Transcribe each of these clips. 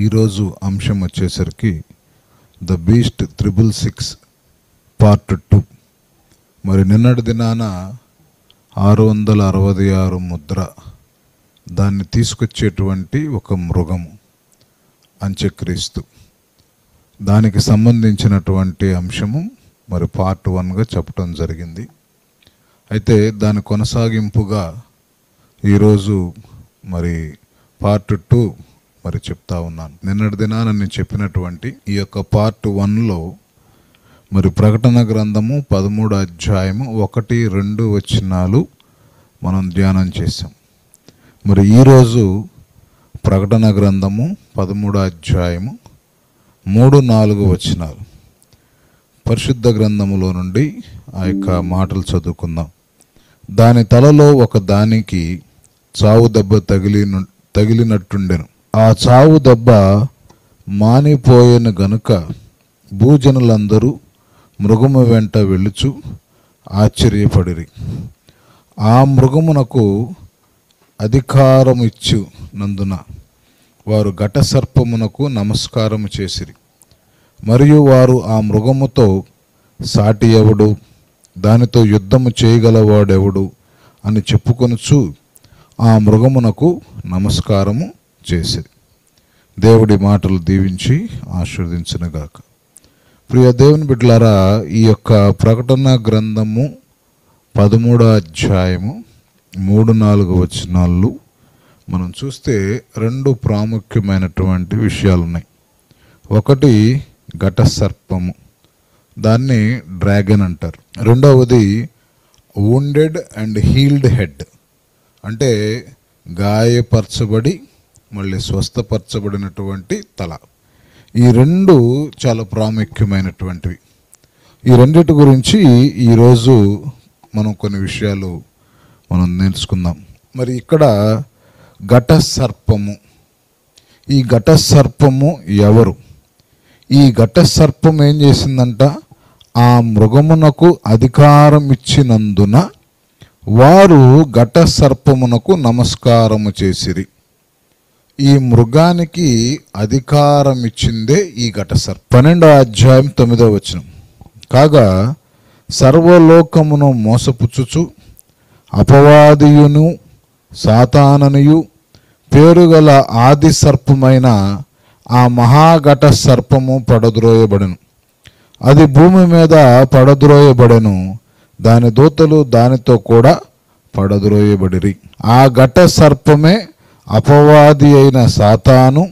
ఈరోజు అంశం వచ్చేసరికి ద బీస్ట్ 666 పార్ట్ 2. మరి నిన్నటి దినాన 666 ముద్ర, దాన్ని తీసుకొచ్చేటువంటి ఒక మృగము, అంత్యక్రీస్తు, దానికి సంబంధించినటువంటి అంశము మరి పార్ట్ 1గా చెప్పడం జరిగింది. అయితే దాని కొనసాగింపుగా ఈరోజు మరి పార్ట్ 2 మరి చెప్తా ఉన్నాను. నిన్నటి దినాన నేను చెప్పినటువంటి ఈ యొక్క పార్ట్ 1లో మరి ప్రకటన గ్రంథము 13వ అధ్యాయము 1, 2 వచనాలు మనం ధ్యానం చేసాం. మరి ఈరోజు ప్రకటన గ్రంథము 13వ అధ్యాయము 3, 4 వచనాలు పరిశుద్ధ గ్రంథములో నుండి ఆ యొక్క మాటలు చదువుకుందాం. దాని తలలో ఒక దానికి చావు దెబ్బ తగిలినట్టుండెను. ఆ చావు దెబ్బ మానిపోయిన గనుక భూజనులందరూ మృగము వెంట వెళ్ళుచు ఆశ్చర్యపడిరి. ఆ మృగమునకు అధికారం ఇచ్చినందున వారు ఘటసర్పమునకు నమస్కారము చేసిరి. మరియు వారు ఆ మృగముతో సాటి ఎవడు, దానితో యుద్ధము చేయగలవాడెవడు అని చెప్పుకొనుచు ఆ మృగమునకు నమస్కారము చేసిరి. దేవుడి మాటలు దీవించి ఆశీర్వదించునుగాక. ప్రియ దేవుని బిడ్డలారా, ఈ యొక్క ప్రకటన గ్రంథము 13వ అధ్యాయము 3, 4 వచనాలు మనం చూస్తే 2 ప్రాముఖ్యమైనటువంటి విషయాలు ఉన్నాయి. ఒకటి ఘట సర్పము, దాన్ని డ్రాగన్ అంటారు. రెండవది వూండెడ్ అండ్ హీల్డ్ హెడ్, అంటే గాయపరచబడి మళ్ళీ స్వస్థపరచబడినటువంటి తల. ఈ 2 చాలా ప్రాముఖ్యమైనటువంటివి. ఈ రెండిటి గురించి ఈరోజు మనం కొన్ని విషయాలు మనం నేర్చుకుందాం. మరి ఇక్కడ ఘట సర్పము, ఈ ఘట సర్పము ఎవరు? ఈ ఘట సర్పం ఏం చేసిందంట? ఆ మృగమునకు అధికారం ఇచ్చినందున వారు ఘట సర్పమునకు నమస్కారము చేసిరి. ఈ మృగానికి అధికారం ఇచ్చిందే ఈ ఘట సర్పం. 12వ అధ్యాయం 9వ వచనం. కాగా సర్వలోకమును మోసపుచ్చుచు అపవాదియును సాతాననియు పేరుగల ఆది సర్పమైన ఆ మహాఘట సర్పము పడద్రోయబడెను. అది భూమి మీద పడద్రోయబడెను. దాని దూతలు దానితో కూడా పడద్రోయబడిరి. ఆ ఘట సర్పమే అపవాది అయిన సాతాను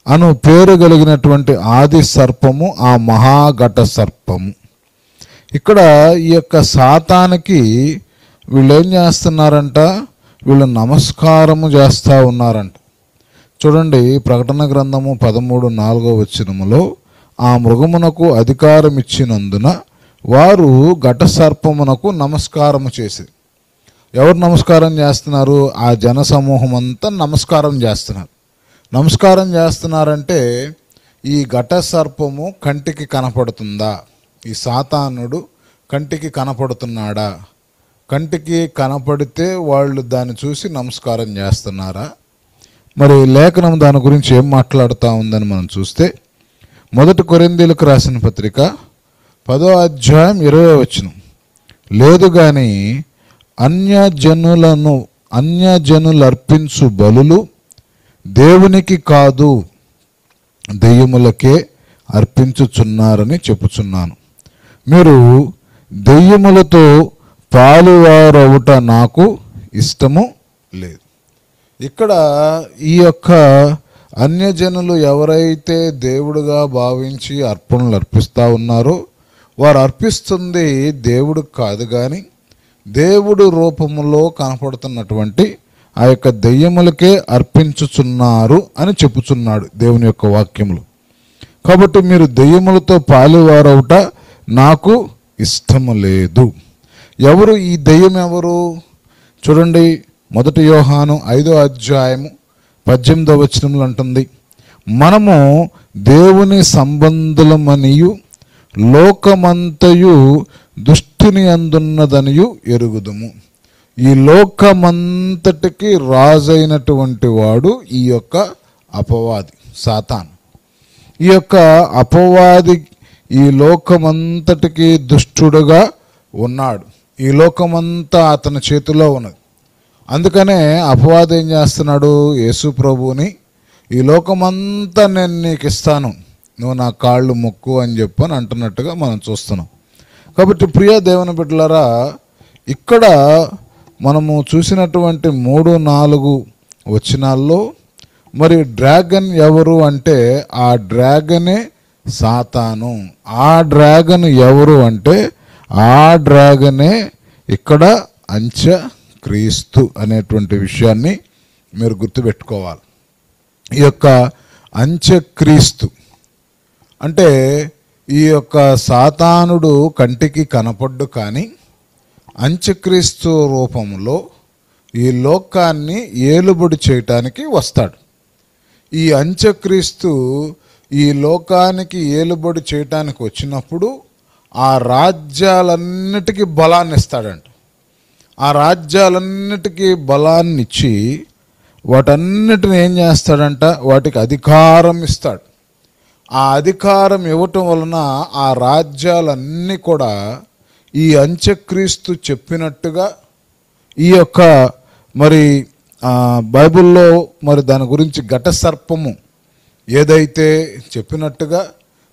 అను పేరు కలిగినటువంటి ఆది సర్పము, ఆ మహాఘట సర్పము. ఇక్కడ ఈ యొక్క సాతానికి వీళ్ళు ఏం చేస్తున్నారంట? వీళ్ళు నమస్కారము చేస్తూ ఉన్నారంట. చూడండి, ప్రకటన గ్రంథము 13, 4 వచనములో ఆ మృగమునకు అధికారం ఇచ్చినందున వారు ఘట సర్పమునకు నమస్కారము చేసి. ఎవరు నమస్కారం చేస్తున్నారు? ఆ జన సమూహం అంతా నమస్కారం చేస్తున్నారు. నమస్కారం చేస్తున్నారంటే ఈ ఘట సర్పము కంటికి కనపడుతుందా? ఈ సాతానుడు కంటికి కనపడుతున్నాడా? కంటికి కనపడితే వాళ్ళు దాన్ని చూసి నమస్కారం చేస్తున్నారా? మరి లేఖనం దాని గురించి ఏం మాట్లాడుతూ ఉందని మనం చూస్తే 1 కొరింథీయులకు రాసిన పత్రిక 10వ అధ్యాయం 20వ వచనం. లేదు గాని అన్యజనులు అర్పించు బలులు దేవునికి కాదు, దెయ్యములకే అర్పించుచున్నారని చెప్పుచున్నాను. మీరు దెయ్యములతో పాలువారవుట నాకు ఇష్టము లేదు. ఇక్కడ ఈ యొక్క అన్యజనులు ఎవరైతే దేవుడుగా భావించి అర్పణలు అర్పిస్తూ ఉన్నారో వారు అర్పిస్తుంది దేవుడికి కాదు, కానీ దేవుడు రూపములో కనపడుతున్నటువంటి ఆ యొక్క దెయ్యములకే అర్పించుచున్నారు అని చెప్పుచున్నాడు దేవుని యొక్క వాక్యములు. కాబట్టి మీరు దెయ్యములతో పాలువారవుట నాకు ఇష్టము లేదు. ఎవరు ఈ దెయ్యం? ఎవరు? చూడండి, 1 యోహాను 5వ అధ్యాయము 18వ వచనంలో అంటుంది, మనము దేవుని సంబంధులమనియు లోకమంతయు దుష్టుని అందున్నదనియు ఎరుగుదుము. ఈ లోకమంతటికి రాజైనటువంటి వాడు ఈ యొక్క అపవాది. సాతాను. ఈ యొక్క అపవాది ఈ లోకమంతటికి దుష్టుడుగా ఉన్నాడు. ఈ లోకమంతా అతని చేతిలో ఉన్నది. అందుకనే అపవాది ఏం చేస్తున్నాడు? యేసు ప్రభువుని ఈ లోకమంతా నేను నీకు ఇస్తాను, నువ్వు నా కాళ్ళు మొక్కు అని చెప్పని అంటున్నట్టుగా మనం చూస్తున్నాం. కాబట్టి ప్రియ దేవుని బిడ్డలారా, ఇక్కడ మనము చూసినటువంటి 3-4 వచనాల్లో మరి డ్రాగన్ ఎవరు అంటే ఆ డ్రాగనే సాతాను. ఆ డ్రాగన్ ఎవరు అంటే ఆ డ్రాగనే ఇక్కడ అంత్యక్రీస్తు అనేటువంటి విషయాన్ని మీరు గుర్తుపెట్టుకోవాలి. ఈ యొక్క అంత్యక్రీస్తు అంటే ఈ యొక్క సాతానుడు కంటికి కనపడ్డు, కానీ అంత్యక్రీస్తు రూపంలో ఈ లోకాన్ని ఏలుబడి చేయటానికి వస్తాడు. ఈ అంత్యక్రీస్తు ఈ లోకానికి ఏలుబడి చేయటానికి వచ్చినప్పుడు ఆ రాజ్యాలన్నిటికీ బలాన్ని ఇస్తాడంట. ఆ రాజ్యాలన్నిటికీ బలాన్ని ఇచ్చి వాటన్నిటిని ఏం చేస్తాడంట? వాటికి అధికారం ఇస్తాడు. ఆ అధికారం ఇవ్వటం వలన ఆ రాజ్యాలన్నీ కూడా ఈ అంత్యక్రీస్తు చెప్పినట్టుగా ఈ యొక్క మరి బైబిల్లో మరి దాని గురించి ఘట సర్పము ఏదైతే చెప్పినట్టుగా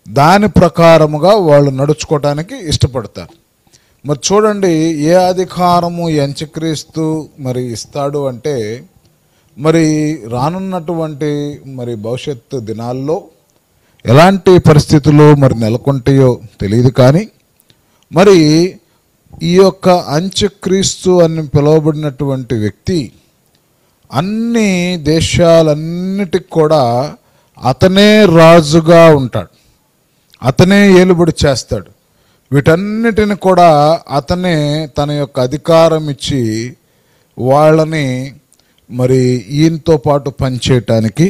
దాని ప్రకారముగా వాళ్ళు నడుచుకోవటానికి ఇష్టపడతారు. మరి చూడండి, ఏ అధికారము ఈ అంత్యక్రీస్తు మరి ఇస్తాడు అంటే మరి రానున్నటువంటి మరి భవిష్యత్తు దినాల్లో ఎలాంటి పరిస్థితులు మరి నెలకొంటాయో తెలియదు, కానీ మరి ఈ యొక్క అంత్యక్రీస్తు అని పిలువబడినటువంటి వ్యక్తి అన్ని దేశాలన్నిటికి కూడా అతనే రాజుగా ఉంటాడు, అతనే ఏలుబడి చేస్తాడు. వీటన్నిటిని కూడా అతనే తన యొక్క అధికారం ఇచ్చి వాళ్ళని మరి ఈయనతో పాటు పనిచేయటానికి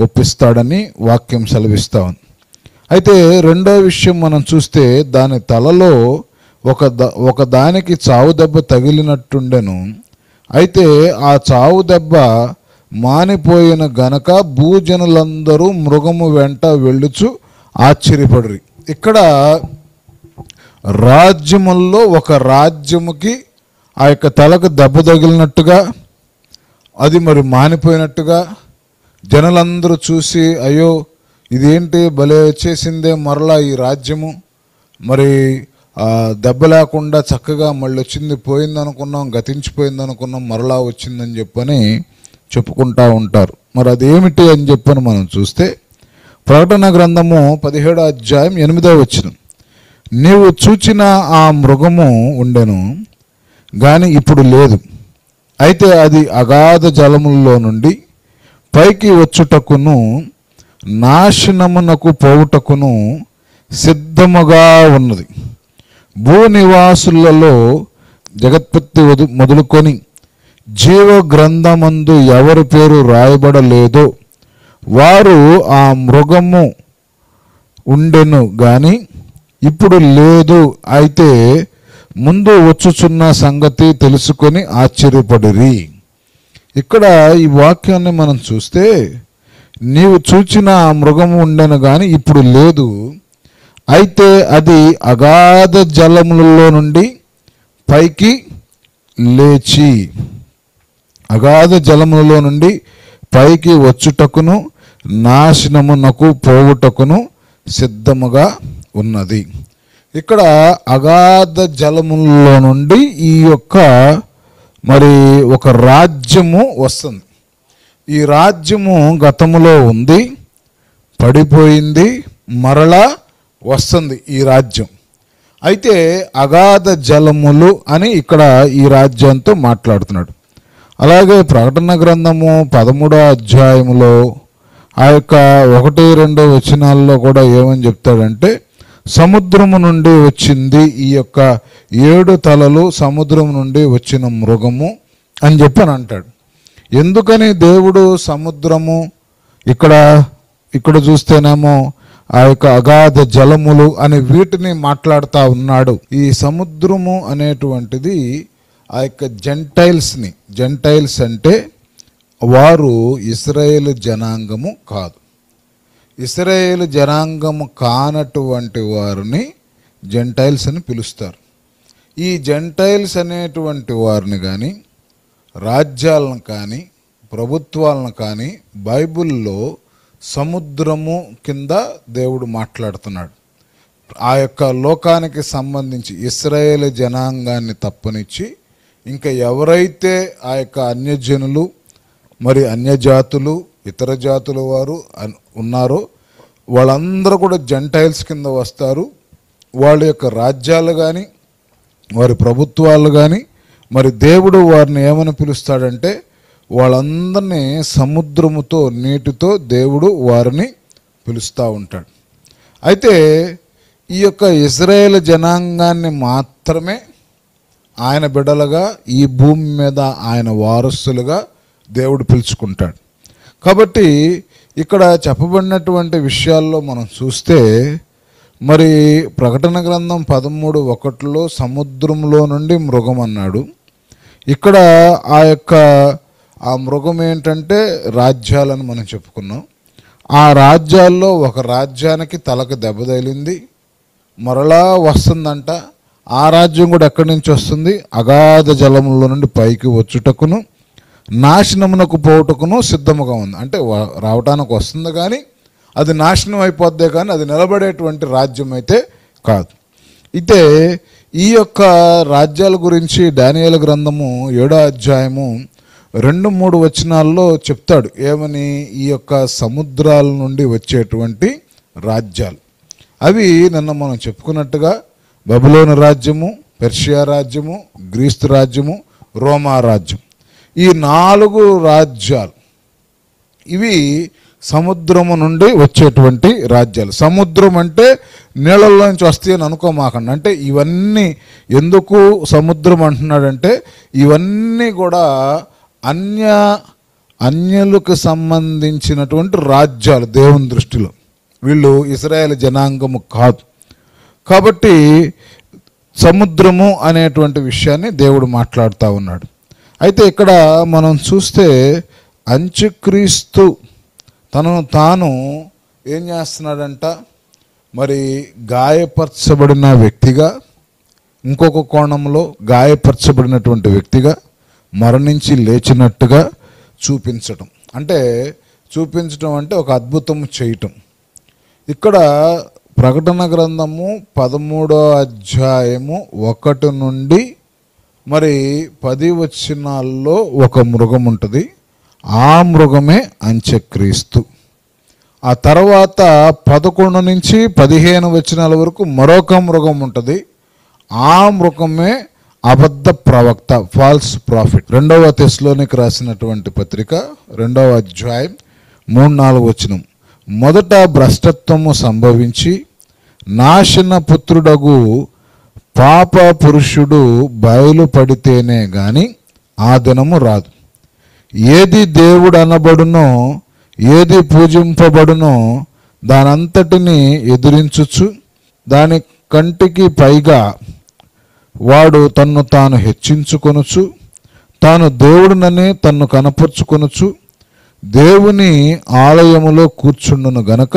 ఒప్పిస్తాడని వాక్యం సెలవిస్తా ఉంది. అయితే రెండో విషయం మనం చూస్తే దాని తలలో ఒక దానికి చావు దెబ్బ తగిలినట్టుండెను. అయితే ఆ చావు దెబ్బ మానిపోయిన గనక భూజనులందరూ మృగము వెంట వెళ్ళుచు ఆశ్చర్యపడరు. ఇక్కడ రాజ్యముల్లో ఒక రాజ్యముకి ఆ యొక్క తలకు దెబ్బ తగిలినట్టుగా, అది మరి మానిపోయినట్టుగా జనులందరూ చూసి అయ్యో ఇదేంటి భలే వచ్చేసిందే మరలా ఈ రాజ్యము, మరి దెబ్బ లేకుండా చక్కగా మళ్ళీ వచ్చింది, పోయిందనుకున్నాం, గతించిపోయిందనుకున్నాం, మరలా వచ్చిందని చెప్పని చెప్పుకుంటూ ఉంటారు. మరి అదేమిటి అని చెప్పని మనం చూస్తే ప్రకటన గ్రంథము 17వ అధ్యాయం 8వ వచనం, నీవు చూచిన ఆ మృగము ఉండెను గాని ఇప్పుడు లేదు, అయితే అది అగాధ జలములలో నుండి పైకి వచ్చుటకును నాశనమునకు పోవుటకును సిద్ధముగా ఉన్నది. భూనివాసులలో జగత్పత్తి మొదలుకొని జీవ గ్రంథమందు ఎవరి పేరు రాయబడలేదో వారు ఆ మృగము ఉండెను గాని ఇప్పుడు లేదు, అయితే ముందు వచ్చుచున్న సంగతి తెలుసుకొని ఆశ్చర్యపడిరి. ఇక్కడ ఈ వాక్యాన్ని మనం చూస్తే నీవు చూచిన ఆ మృగము ఉండెను కానీ ఇప్పుడు లేదు, అయితే అది అగాధ జలములలో నుండి పైకి లేచి అగాధ జలములలో నుండి పైకి వచ్చుటకును నాశనమునకు పోవుటకును సిద్ధముగా ఉన్నది. ఇక్కడ అగాధ జలములలో నుండి ఈ యొక్క మరి ఒక రాజ్యము వస్తుంది. ఈ రాజ్యము గతములో ఉంది, పడిపోయింది, మరలా వస్తుంది ఈ రాజ్యం. అయితే అగాధ జలములు అని ఇక్కడ ఈ రాజ్యంతో మాట్లాడుతున్నాడు. అలాగే ప్రకటన గ్రంథము 13వ అధ్యాయములో ఆ యొక్క 1-2 వచనాల్లో కూడా ఏమని చెప్తాడంటే సముద్రము నుండి వచ్చింది ఈ యొక్క 7 తలలు సముద్రం నుండి వచ్చిన మృగము అని చెప్పని అంటాడు. ఎందుకని దేవుడు సముద్రము ఇక్కడ చూస్తేనేమో ఆ యొక్క అగాధ జలములు అని వీటిని మాట్లాడుతూ ఉన్నాడు. ఈ సముద్రము అనేటువంటిది ఆ యొక్క జెంటైల్స్ అంటే వారు ఇశ్రాయేలు జనాంగము కాదు. ఇశ్రాయేలు జనాంగము కానటువంటి వారిని జెంటైల్స్ అని పిలుస్తారు. ఈ జెంటైల్స్ అనేటువంటి వారిని కానీ, రాజ్యాలను కానీ, ప్రభుత్వాలను కానీ బైబిల్లో సముద్రము కింద దేవుడు మాట్లాడుతున్నాడు. ఆ యొక్క లోకానికి సంబంధించి ఇశ్రాయేలు జనాంగాన్ని తప్పనిచ్చి ఇంకా ఎవరైతే ఆ యొక్క అన్యజనులు, మరి అన్యజాతులు, ఇతర జాతుల వారు ఉన్నారో వాళ్ళందరూ కూడా జెంటైల్స్ కింద వస్తారు. వాళ్ళ యొక్క రాజ్యాలు కానీ, వారి ప్రభుత్వాలు కానీ, మరి దేవుడు వారిని ఏమని పిలుస్తాడంటే వాళ్ళందరినీ సముద్రముతో, నీటితో దేవుడు వారిని పిలుస్తూ ఉంటాడు. అయితే ఈ యొక్క ఇశ్రాయేలు జనాంగాన్ని మాత్రమే ఆయన బిడ్డలుగా, ఈ భూమి మీద ఆయన వారసులుగా దేవుడు పిలుచుకుంటాడు. కాబట్టి ఇక్కడ చెప్పబడినటువంటి విషయాల్లో మనం చూస్తే, మరి ప్రకటన గ్రంథం 13:1 సముద్రంలో నుండి మృగం అన్నాడు. ఇక్కడ ఆ మృగం ఏంటంటే రాజ్యాలని మనం చెప్పుకున్నాం. ఆ రాజ్యాల్లో ఒక రాజ్యానికి తలకు దెబ్బ తగిలింది, మరలా వస్తుందంట. ఆ రాజ్యం కూడా ఎక్కడి నుంచి వస్తుంది? అగాధ జలములో నుండి పైకి వచ్చుటకును నాశనమునకు పోవుటకును సిద్ధముగా ఉంది. అంటే రావటానికి వస్తుంది కానీ అది నాశనం అయిపోద్దే కానీ అది నిలబడేటువంటి రాజ్యం అయితే కాదు. అయితే ఈ యొక్క రాజ్యాల గురించి దానియేలు గ్రంథము 7వ అధ్యాయము 2-3 వచనాల్లో చెప్తాడు. ఏమని? ఈ యొక్క సముద్రాల నుండి వచ్చేటువంటి రాజ్యాలు అవి నిన్న మనం చెప్పుకున్నట్టుగా బబులోను రాజ్యము, పెర్షియా రాజ్యము, గ్రీస్తు రాజ్యము, రోమా రాజ్యం. ఈ 4 రాజ్యాలు ఇవి సముద్రము నుండి వచ్చేటువంటి రాజ్యాలు. సముద్రం అంటే నీళ్ళల్లో నుంచి వస్తాయని అనుకోమాకండి. అంటే ఇవన్నీ ఎందుకు సముద్రం అంటున్నాడంటే ఇవన్నీ కూడా అన్యులకు సంబంధించినటువంటి రాజ్యాలు దేవుని దృష్టిలో. వీళ్ళు ఇశ్రాయేలు జనాంగము కాదు. కాబట్టి సముద్రము అనేటువంటి విషయాన్ని దేవుడు మాట్లాడుతూ ఉన్నాడు. అయితే ఇక్కడ మనం చూస్తే అంత్యక్రీస్తు తనను తాను ఏం చేస్తున్నాడంట? మరి గాయపరచబడిన వ్యక్తిగా, ఇంకొక కోణంలో గాయపరచబడినటువంటి వ్యక్తిగా, మరణించి లేచినట్టుగా చూపించటం. అంటే చూపించటం అంటే ఒక అద్భుతం చేయటం. ఇక్కడ ప్రకటన గ్రంథము 13వ అధ్యాయము 1 నుండి మరి 10 వచనాల్లో ఒక మృగం ఉంటుంది. ఆ మృగమే అంత్యక్రీస్తు. ఆ తర్వాత 11 నుంచి 15 వచనాల వరకు మరొక మృగం ఉంటుంది. ఆ మృగమే అబద్ధ ప్రవక్త, ఫాల్స్ ప్రాఫిట్. 2వ తెస్సలోనికి రాసినటువంటి పత్రిక 2వ అధ్యాయం 3-4 వచనం. మొదట భ్రష్టత్వము సంభవించి నాశన పుత్రుడగు పాప పురుషుడు బయలుపడితేనే గాని ఆ దినము రాదు. ఏది దేవుడు అనబడునో, ఏది పూజింపబడునో దానంతటిని ఎదిరించుచు దాని కంటికి పైగా వాడు తన్ను తాను హెచ్చించుకొనుచు తాను దేవుడునని తన్ను కనపరుచుకొనుచు దేవుని ఆలయములో కూర్చుండును గనక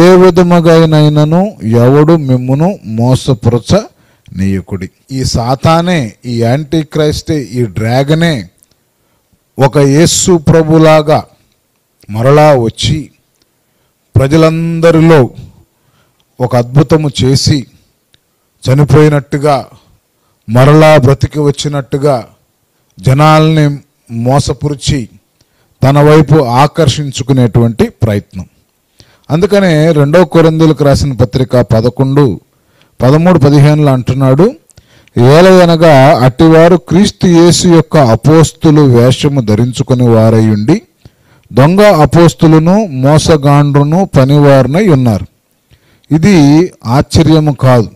ఏ విధముగానైనను ఎవడు మిమ్మును మోసపురచ నీయకుడి. ఈ సాతానే, ఈ యాంటీ క్రైస్టే, ఈ డ్రాగనే ఒక యేసు ప్రభులాగా మరలా వచ్చి ప్రజలందరిలో ఒక అద్భుతము చేసి చనిపోయినట్టుగా మరలా బ్రతికి వచ్చినట్టుగా జనాల్ని మోసపురిచి తన వైపు ఆకర్షించుకునేటువంటి ప్రయత్నం. అందుకనే 2వ కొరింథీయులకు రాసిన పత్రిక 11:13-15 అంటున్నాడు, ఏలయనగా అట్టివారు క్రీస్తు యేసు యొక్క అపోస్తులు వేషము ధరించుకుని వారయుండి దొంగ అపోస్తులను మోసగాండ్రును పనివారినై ఉన్నారు. ఇది ఆశ్చర్యము కాదు.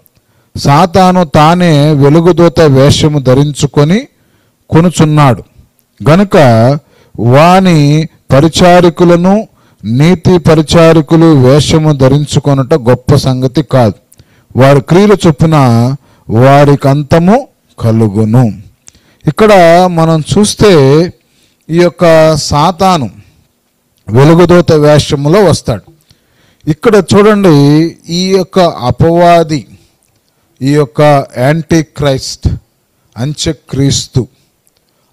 సాతాను తానే వెలుగుదూత వేషము ధరించుకొని కొనుచున్నాడు గనుక వాని పరిచారికులను నీతి పరిచారికులు వేషము ధరించుకొనుట గొప్ప సంగతి కాదు. వారి క్రియలు చొప్పున వారికి అంతము కలుగును. ఇక్కడ మనం చూస్తే ఈ యొక్క సాతాను వెలుగుదూత వేషములో వస్తాడు. ఇక్కడ చూడండి, ఈ యొక్క అపవాది, ఈ యొక్క యాంటీ క్రైస్ట్, అంత్యక్రీస్తు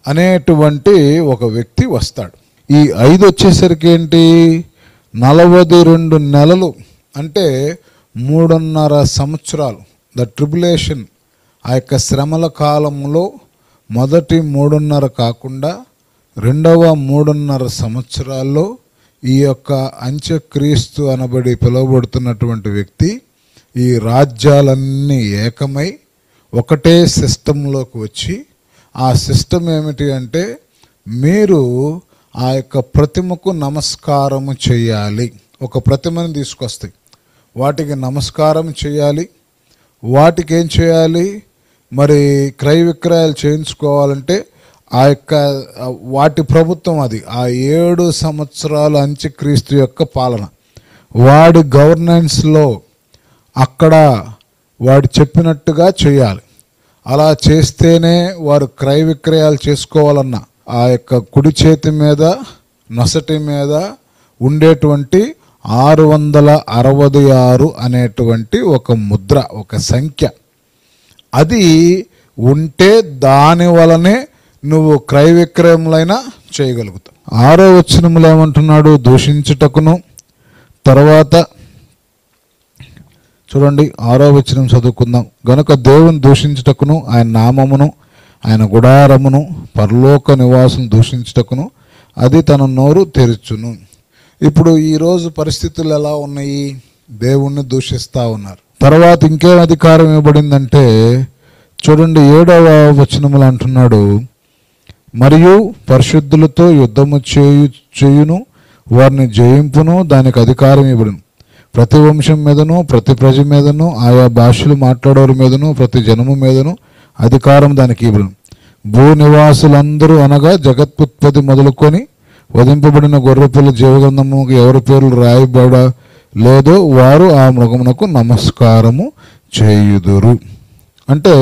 అనేటువంటి ఒక వ్యక్తి వస్తాడు. ఈ 5 వచ్చేసరికి ఏంటి, 42 నెలలు అంటే 3.5 సంవత్సరాలు. ద ట్రిబులేషన్, ఆ యొక్క శ్రమల కాలంలో మొదటి 3.5 కాకుండా రెండవ 3.5 సంవత్సరాల్లో ఈ యొక్క అంత్యక్రీస్తు అనబడి పిలువబడుతున్నటువంటి వ్యక్తి ఈ రాజ్యాలన్నీ ఏకమై ఒకటే సిస్టంలోకి వచ్చి, ఆ సిస్టమ్ ఏమిటి అంటే మీరు ఆ యొక్క ప్రతిమకు నమస్కారము చేయాలి. ఒక ప్రతిమని తీసుకొస్తాయి, వాటికి నమస్కారం చేయాలి. వాటికి ఏం చేయాలి, మరి క్రయ విక్రయాలు చేయించుకోవాలంటే ఆ యొక్క వాటి ప్రభుత్వం అది. ఆ 7 సంవత్సరాల అంత్యక్రీస్తు యొక్క పాలన, వాడి గవర్నెన్స్లో అక్కడ వాడు చెప్పినట్టుగా చేయాలి. అలా చేస్తేనే వారు క్రయ విక్రయాలు చేసుకోవాలన్న ఆ యొక్క కుడి చేతి మీద నొసటి మీద ఉండేటువంటి 666 అనేటువంటి ఒక ముద్ర, ఒక సంఖ్య, అది ఉంటే దాని వలనే నువ్వు క్రయ విక్రయములైనా చేయగలుగుతావు. 6వ వచనంలో ఏమంటున్నాడు, దూషించుటకును. తర్వాత చూడండి 6వ వచనం చదువుకుందాం. గనుక దేవుని దూషించుటకును, ఆయన నామమును, ఆయన గుడారమును, పరలోక నివాసం దూషించుటకును అది తన నోరు తెరుచును. ఇప్పుడు ఈరోజు పరిస్థితులు ఎలా ఉన్నాయి, దేవుణ్ణి దూషిస్తూ ఉన్నారు. తర్వాత ఇంకేం అధికారం ఇవ్వబడిందంటే చూడండి 7వ వచనములు అంటున్నాడు, మరియు పరిశుద్ధులతో యుద్ధము చేయును, వారిని జయింపును, దానికి అధికారం ఇవ్వడును. ప్రతి వంశం మీదను, ప్రతి ప్రజ మీదను, ఆయా భాషలు మాట్లాడేవారి మీదను, ప్రతి జనము మీదను అధికారం దానికి ఇవ్వడును. భూనివాసులందరూ అనగా జగత్పుత్పత్తి మొదలుకొని వధింపబడిన గొర్రెపిల్ల జీవగ్రంథము ఎవరి పేర్లు రాయబడ లేదో వారు ఆ మృగమునకు నమస్కారము చేయుదురు. అంటే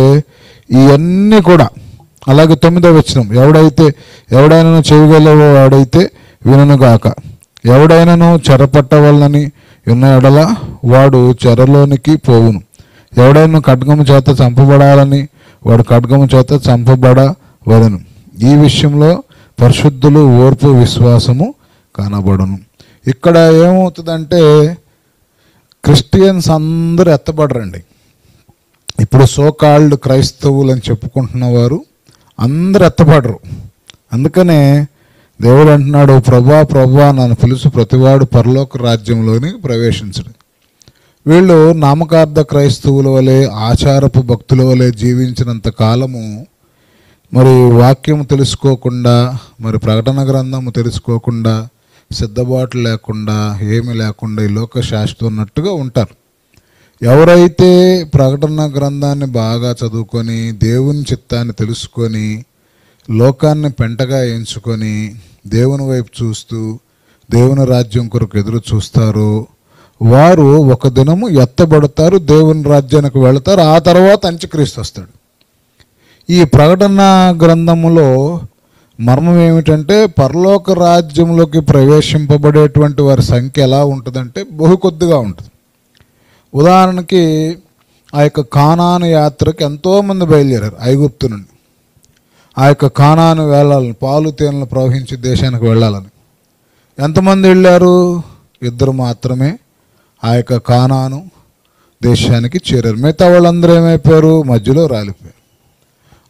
ఇవన్నీ కూడా. అలాగే 9వ వచనం, ఎవడైనా చేయగలవో వాడైతే వినుగాక, ఎవడైనాను చెరపట్టవలనని ఉన్న ఎడల వాడు చెరలోనికి పోవును, ఎవడైనా ఖడ్గము చేత చంపబడాలని వాడు ఖడ్గము చేత చంపబడవలెను. ఈ విషయంలో పరిశుద్ధులు ఓర్పు విశ్వాసము కనబడును. ఇక్కడ ఏమవుతుందంటే క్రిస్టియన్స్ అందరూ ఎత్తబడరండి. ఇప్పుడు సోకాల్డ్ క్రైస్తవులు అని చెప్పుకుంటున్న వారు అందరు ఎత్తబడరు. అందుకనే దేవుడు అంటున్నాడు, ప్రభా నన్ను పిలుసు ప్రతివాడు పరలోక రాజ్యంలోని ప్రవేశించడు. వీళ్ళు నామకార్థ క్రైస్తవుల వలె, ఆచారపు భక్తుల వలె జీవించినంత కాలము మరి వాక్యం తెలుసుకోకుండా, మరి ప్రకటన గ్రంథము తెలుసుకోకుండా, సిద్ధబాటు లేకుండా, ఏమి లేకుండా ఈ లోక శాస్త్రం ఉన్నట్టుగా ఉంటారు. ఎవరైతే ప్రకటన గ్రంథాన్ని బాగా చదువుకొని, దేవుని చిత్తాన్ని తెలుసుకొని, లోకాన్ని పెంటగా ఎంచుకొని, దేవుని వైపు చూస్తూ దేవుని రాజ్యం కొరకు ఎదురు చూస్తారో వారు ఒక దినము ఎత్తబడతారు, దేవుని రాజ్యానికి వెళతారు. ఆ తర్వాత అంత్యక్రీస్తు వస్తాడు. ఈ ప్రకటన గ్రంథములో మర్మం ఏమిటంటే పరలోక రాజ్యంలోకి ప్రవేశింపబడేటువంటి వారి సంఖ్య ఎలా ఉంటుందంటే బహు కొద్దిగా ఉంటుంది. ఉదాహరణకి ఆ యొక్క కానాను యాత్రకి ఎంతోమంది బయలుదేరారు ఐగుప్తు నుండి. ఆ యొక్క కానాను వెళ్ళాలని, పాలు తేనెలు ప్రవహించే దేశానికి వెళ్ళాలని ఎంతమంది వెళ్ళారు? 2 మాత్రమే ఆ యొక్క కానాను దేశానికి చేరారు. మిగతా వాళ్ళందరూ ఏమైపోయారు? మధ్యలో రాలిపోయారు.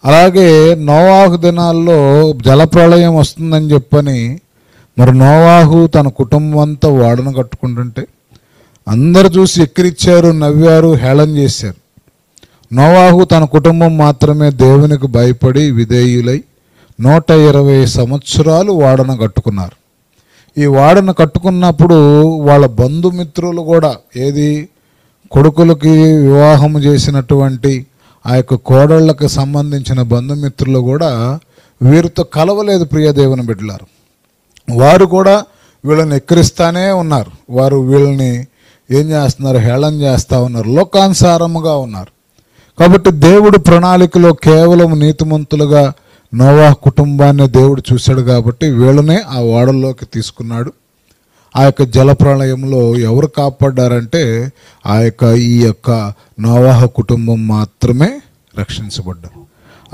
అలాగే నోవాహు దినాల్లో జలప్రళయం వస్తుందని చెప్పని మరి నోవాహు తన కుటుంబం అంతా ఓడను కట్టుకుంటుంటే అందరు చూసి ఎక్కిరిచ్చారు, నవ్వారు, హేళన చేశారు. నోవాహు తన కుటుంబం మాత్రమే దేవునికి భయపడి విధేయులై 120 సంవత్సరాలు వాడన కట్టుకున్నారు. ఈ వాడన కట్టుకున్నప్పుడు వాళ్ళ బంధుమిత్రులు కూడా, ఏది కొడుకులకి వివాహం చేసినటువంటి ఆ యొక్క కోడళ్ళకి సంబంధించిన బంధుమిత్రులు కూడా వీరితో కలవలేదు. ప్రియ దేవుని బిడ్డలారు, వారు కూడా వీళ్ళని ఎక్కిరిస్తానే ఉన్నారు. వారు వీళ్ళని ఏం చేస్తున్నారు? హేళన చేస్తూ ఉన్నారు, లోకానుసారముగా ఉన్నారు. కాబట్టి దేవుడు ప్రణాళికలో కేవలం నీతిమంతులుగా నోవాహు కుటుంబాన్ని దేవుడు చూశాడు కాబట్టి వీళ్ళనే ఆ ఓడల్లోకి తీసుకున్నాడు. ఆ యొక్క జలప్రళయంలో ఎవరు కాపాడారంటే ఈ యొక్క నోవాహు కుటుంబం మాత్రమే రక్షించబడ్డారు.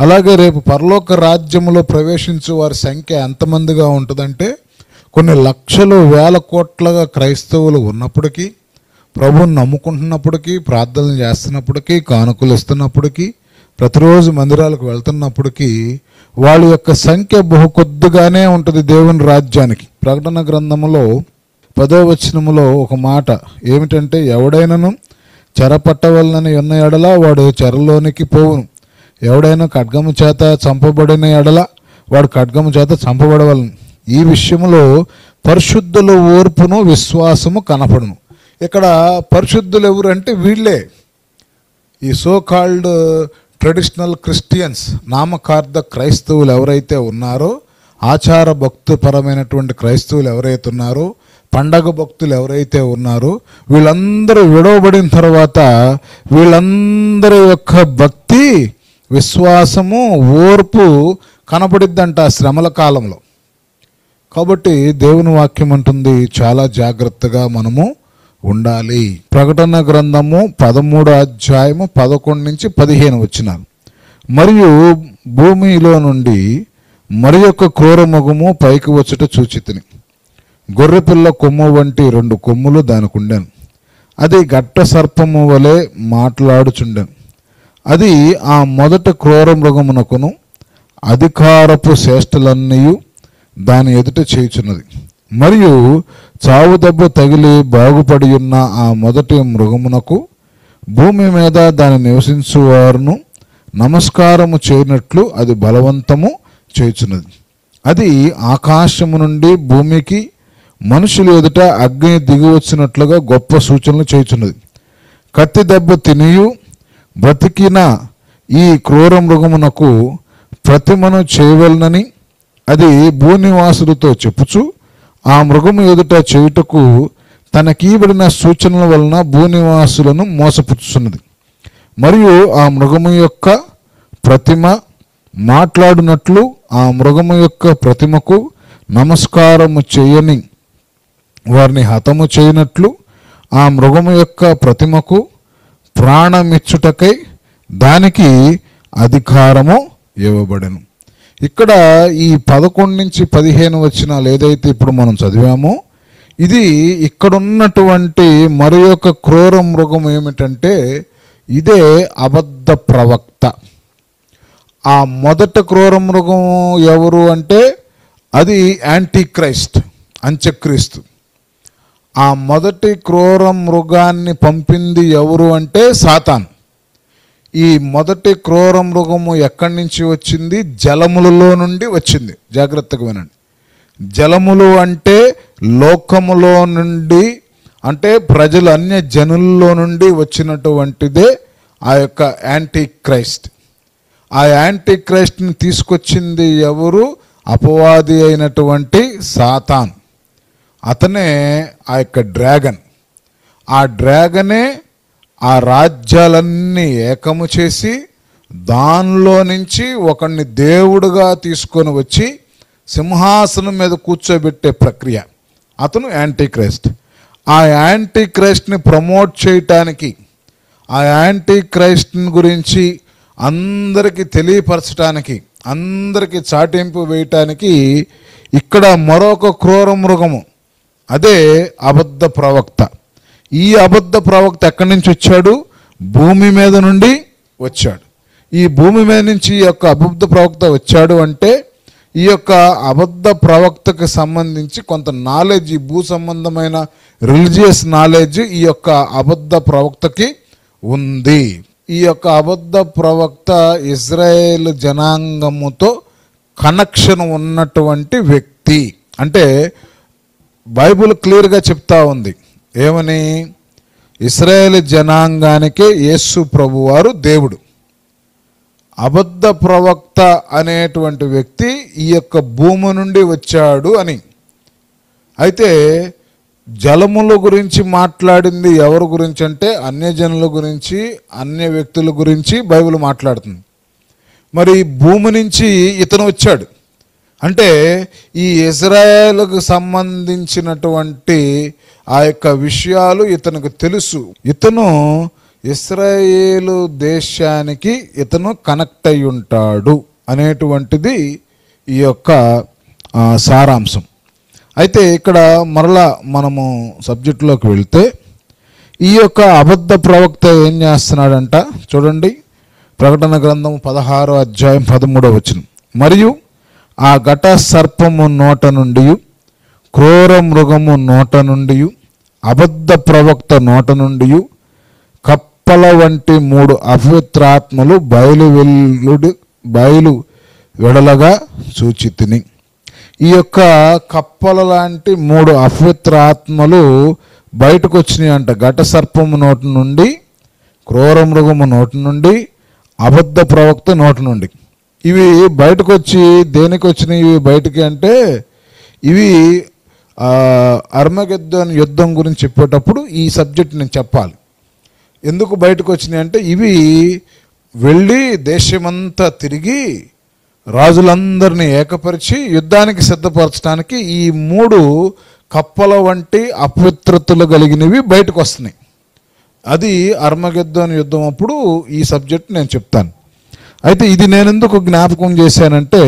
అలాగే రేపు పరలోక రాజ్యములో ప్రవేశించే వారి సంఖ్య ఎంతమందిగా ఉంటుందంటే, కొన్ని లక్షలు వేల కోట్లుగా క్రైస్తవులు ఉన్నప్పటికీ, ప్రభువుని నమ్ముకుంటున్నప్పటికీ, ప్రార్థనలు చేస్తున్నప్పటికీ, కానుకలు ఇస్తున్నప్పటికీ, ప్రతిరోజు మందిరాలకు వెళ్తున్నప్పటికీ వాళ్ళ యొక్క సంఖ్య బహు కొద్దిగానే ఉంటుంది దేవుని రాజ్యానికి. ప్రకటన గ్రంథములో 10వ వచనములో ఒక మాట ఏమిటంటే, ఎవడైనను చెరపట్టవలనని ఉన్న ఎడల వాడు చెరలోనికి పోవును, ఎవడైనా ఖడ్గము చేత చంపబడిన ఎడల వాడు ఖడ్గము చేత చంపబడవలను. ఈ విషయంలో పరిశుద్ధుల ఓర్పును విశ్వాసము కనపడును. ఇక్కడ పరిశుద్ధులు ఎవరు అంటే వీళ్ళే, ఈ సో కాల్డ్ ట్రెడిషనల్ క్రిస్టియన్స్, నామకార్థ క్రైస్తవులు ఎవరైతే ఉన్నారో, ఆచార భక్తిపరమైనటువంటి క్రైస్తవులు ఎవరైతే ఉన్నారో, పండగ భక్తులు ఎవరైతే ఉన్నారో, వీళ్ళందరూ విడవబడిన తర్వాత వీళ్ళందరి యొక్క భక్తి, విశ్వాసము, ఓర్పు కనపడిద్దంట శ్రమల కాలంలో. కాబట్టి దేవుని వాక్యం అంటుంది చాలా జాగ్రత్తగా మనము ఉండాలి. ప్రకటన గ్రంథము 13వ అధ్యాయము 11 నుంచి 15 వచనాలు. మరియు భూమిలో నుండి మరి యొక్క క్రూర మృగము పైకి వచ్చుట చూచితిని. గొర్రెపిల్ల కొమ్ము వంటి 2 కొమ్ములు దానికి ఉండెను. అది గట్ట సర్పము వలె మాట్లాడుచుండెను. అది ఆ మొదట క్రూర మృగమునకును అధికారపు శ్రేష్ఠులన్నీ దాని ఎదుట చేయుచున్నది. మరియు చావు దెబ్బ తగిలి బాగుపడి ఉన్న ఆ మొదటి మృగమునకు భూమి మీద దాని నివసించువారును నమస్కారము చేయనట్లు అది బలవంతము చేయుచున్నది. అది ఆకాశము నుండి భూమికి మనుషులు ఎదుట అగ్ని దిగి వచ్చినట్లుగా గొప్ప సూచనలు చేయుచున్నది. కత్తి దెబ్బ తినియు బ్రతికిన ఈ క్రూర మృగమునకు ప్రతిమను చేయవలనని అది భూనివాసులతో చెప్పుచు ఆ మృగము ఎదుట చేయుటకు తనకీబడిన సూచనల వలన భూనివాసులను మోసపుచ్చుతున్నది. మరియు ఆ మృగము యొక్క ప్రతిమ మాట్లాడినట్లు ఆ మృగము యొక్క ప్రతిమకు నమస్కారము చేయని వారిని హతము చేయనట్లు ఆ మృగము యొక్క ప్రతిమకు ప్రాణమిచ్చుటకై దానికి అధికారము ఇవ్వబడెను. ఇక్కడ ఈ 11 నుంచి 15 వచనాలు ఏదైతే ఇప్పుడు మనం చదివామో, ఇది ఇక్కడున్నటువంటి మరి యొక్క క్రూర మృగం ఏమిటంటే, ఇదే అబద్ధ ప్రవక్త. ఆ మొదట క్రూర మృగం ఎవరు అంటే అది యాంటీ క్రైస్ట్, అంత్యక్రీస్తు. ఆ మొదటి క్రూర మృగాన్ని పంపింది ఎవరు అంటే సాతాన్. ఈ మొదటి క్రూర మృగము ఎక్కడి నుంచి వచ్చింది? జలములలో నుండి వచ్చింది. జాగ్రత్తగా వినండి. జలములు అంటే లోకములో నుండి, అంటే ప్రజలు అన్య జనుల్లో నుండి వచ్చినటువంటిదే ఆ యొక్క యాంటీ క్రైస్ట్. ఆ యాంటీ క్రైస్ట్ని తీసుకొచ్చింది ఎవరు? అపవాది అయినటువంటి సాతాన్. అతనే ఆ యొక్క డ్రాగన్. ఆ డ్రాగనే ఆ రాజ్యాలన్నీ ఏకము చేసి దానిలో నుంచి ఒకడిని దేవుడుగా తీసుకొని వచ్చి సింహాసనం మీద కూర్చోబెట్టే ప్రక్రియ. అతను యాంటీ క్రైస్ట్. ఆ యాంటీ క్రైస్ట్ని ప్రమోట్ చేయటానికి, ఆ యాంటీ క్రైస్ట్ని గురించి అందరికీ తెలియపరచడానికి, అందరికీ చాటింపు వేయటానికి ఇక్కడ మరొక క్రూర మృగము, అదే అబద్ధ ప్రవక్త. ఈ అబద్ధ ప్రవక్త ఎక్కడి నుంచి వచ్చాడు? భూమి మీద నుండి వచ్చాడు. ఈ భూమి మీద నుంచి ఈ యొక్క అబద్ధ ప్రవక్త వచ్చాడు అంటే ఈ యొక్క అబద్ధ ప్రవక్తకు సంబంధించి కొంత నాలెడ్జ్, ఈ భూ సంబంధమైన రిలీజియస్ నాలెడ్జ్ ఈ యొక్క అబద్ధ ప్రవక్తకి ఉంది. ఈ యొక్క అబద్ధ ప్రవక్త ఇజ్రాయేల్ జనాంగముతో కనెక్షన్ ఉన్నటువంటి వ్యక్తి. అంటే బైబిల్ క్లియర్గా చెప్తా ఉంది ఏమని? ఇశ్రాయేలు జనాంగానికే యేసు ప్రభువారు దేవుడు. అబద్ధ ప్రవక్త అనేటువంటి వ్యక్తి ఈ యొక్క భూమి నుండి వచ్చాడు అని. అయితే జలముల గురించి మాట్లాడింది ఎవరి గురించి అంటే అన్యజనుల గురించి, అన్య వ్యక్తుల గురించి బైబిల్ మాట్లాడుతుంది. మరి భూమి నుంచి ఇతను వచ్చాడు. అంటే ఈ ఇజ్రాయేలుకు సంబంధించినటువంటి ఆ యొక్క విషయాలు ఇతనికి తెలుసు. ఇతను ఇశ్రాయేలు దేశానికి ఇతను కనెక్ట్ అయి ఉంటాడు అనేటువంటిది ఈ యొక్క సారాంశం. అయితే ఇక్కడ మరలా మనము సబ్జెక్టులోకి వెళ్తే ఈ యొక్క అబద్ధ ప్రవక్త ఏం చేస్తున్నాడంట చూడండి. ప్రకటన గ్రంథం 16వ అధ్యాయం 13వ వచనం. మరియు ఆ ఘట సర్పము నోట నుండి, క్రూర మృగము నోట నుండి, అబద్ధ ప్రవక్త నోట నుండి కప్పల వంటి 3 అపవిత్రాత్మలు బయలు వెడలగా సూచితిని. ఈ యొక్క కప్పల లాంటి 3 అపవిత్రాత్మలు బయటకు వచ్చినాయి అంట. ఘట సర్పము నోటి నుండి, క్రూర మృగము నోటి నుండి, అబద్ధ ప్రవక్త నోటి నుండి. ఇవి బయటకు వచ్చి దేనికి వచ్చినాయి ఇవి బయటికి అంటే, ఇవి అర్మగెద్దోన్ యుద్ధం గురించి చెప్పేటప్పుడు ఈ సబ్జెక్ట్ నేను చెప్పాలి. ఎందుకు బయటకు వచ్చినాయి అంటే, ఇవి వెళ్ళి దేశమంతా తిరిగి రాజులందరినీ ఏకపరిచి యుద్ధానికి సిద్ధపరచడానికి ఈ 3 కప్పల వంటి అపవిత్రతలు కలిగినవి బయటకు వస్తున్నాయి. అది అర్మగెద్దోన్ యుద్ధం అప్పుడు ఈ సబ్జెక్ట్ నేను చెప్తాను. అయితే ఇది నేను ఎందుకు జ్ఞాపకం చేశానంటే,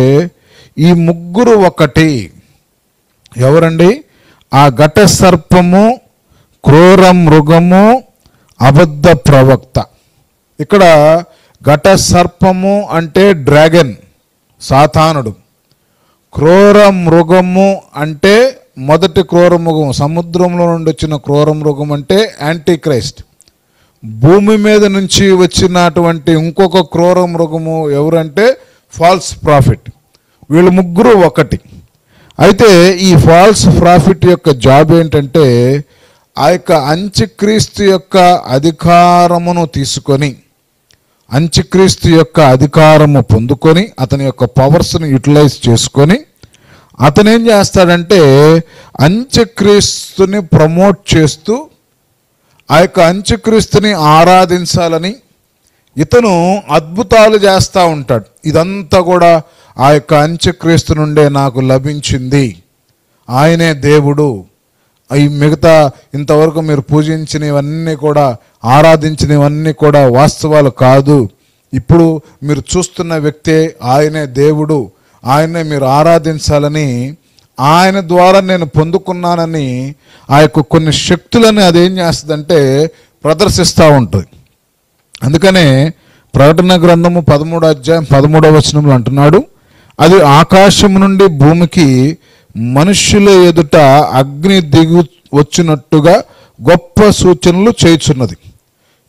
ఈ 3 ఒకటి ఎవరండి? ఆ ఘట సర్పము, క్రూర మృగము, అబద్ధ ప్రవక్త. ఇక్కడ ఘట సర్పము అంటే డ్రాగన్, సాతానుడు. క్రూర మృగము అంటే మొదటి క్రూర మృగం, సముద్రంలో నుండి వచ్చిన క్రూర మృగం అంటే యాంటీ క్రైస్ట్. భూమి మీద నుంచి వచ్చినటువంటి ఇంకొక క్రూర మృగము ఎవరంటే ఫాల్స్ ప్రాఫిట్. వీళ్ళు 3 ఒకటి. అయితే ఈ ఫాల్స్ ప్రాఫిట్ యొక్క జాబ్ ఏంటంటే, ఆ యొక్క అంత్యక్రీస్తు యొక్క అధికారమును తీసుకొని, అంత్యక్రీస్తు యొక్క అధికారము పొందుకొని, అతని యొక్క పవర్స్ని యూటిలైజ్ చేసుకొని, అతను ఏం చేస్తాడంటే అంత్యక్రీస్తుని ప్రమోట్ చేస్తూ ఆ యొక్క అంత్యక్రీస్తుని ఆరాధించాలని ఇతను అద్భుతాలు చేస్తూ ఉంటాడు. ఇదంతా కూడా ఆ యొక్క అంత్యక్రీస్తు నుండే నాకు లభించింది, ఆయనే దేవుడు, ఈ మిగతా ఇంతవరకు మీరు పూజించినవన్నీ కూడా, ఆరాధించినవన్నీ కూడా వాస్తవాలు కాదు. ఇప్పుడు మీరు చూస్తున్న వ్యక్తే ఆయనే దేవుడు, ఆయనే మీరు ఆరాధించాలని, ఆయన ద్వారా నేను పొందుకున్నానని ఆ యొక్క కొన్ని శక్తులని అదేం చేస్తుందంటే ప్రదర్శిస్తూ ఉంటుంది. అందుకనే ప్రకటన గ్రంథము 13వ అధ్యాయం 13వ వచనంలో అంటున్నాడు, అది ఆకాశం నుండి భూమికి మనుష్యుల ఎదుట అగ్ని దిగు వచ్చినట్టుగా గొప్ప సూచనలు చేయుచున్నది.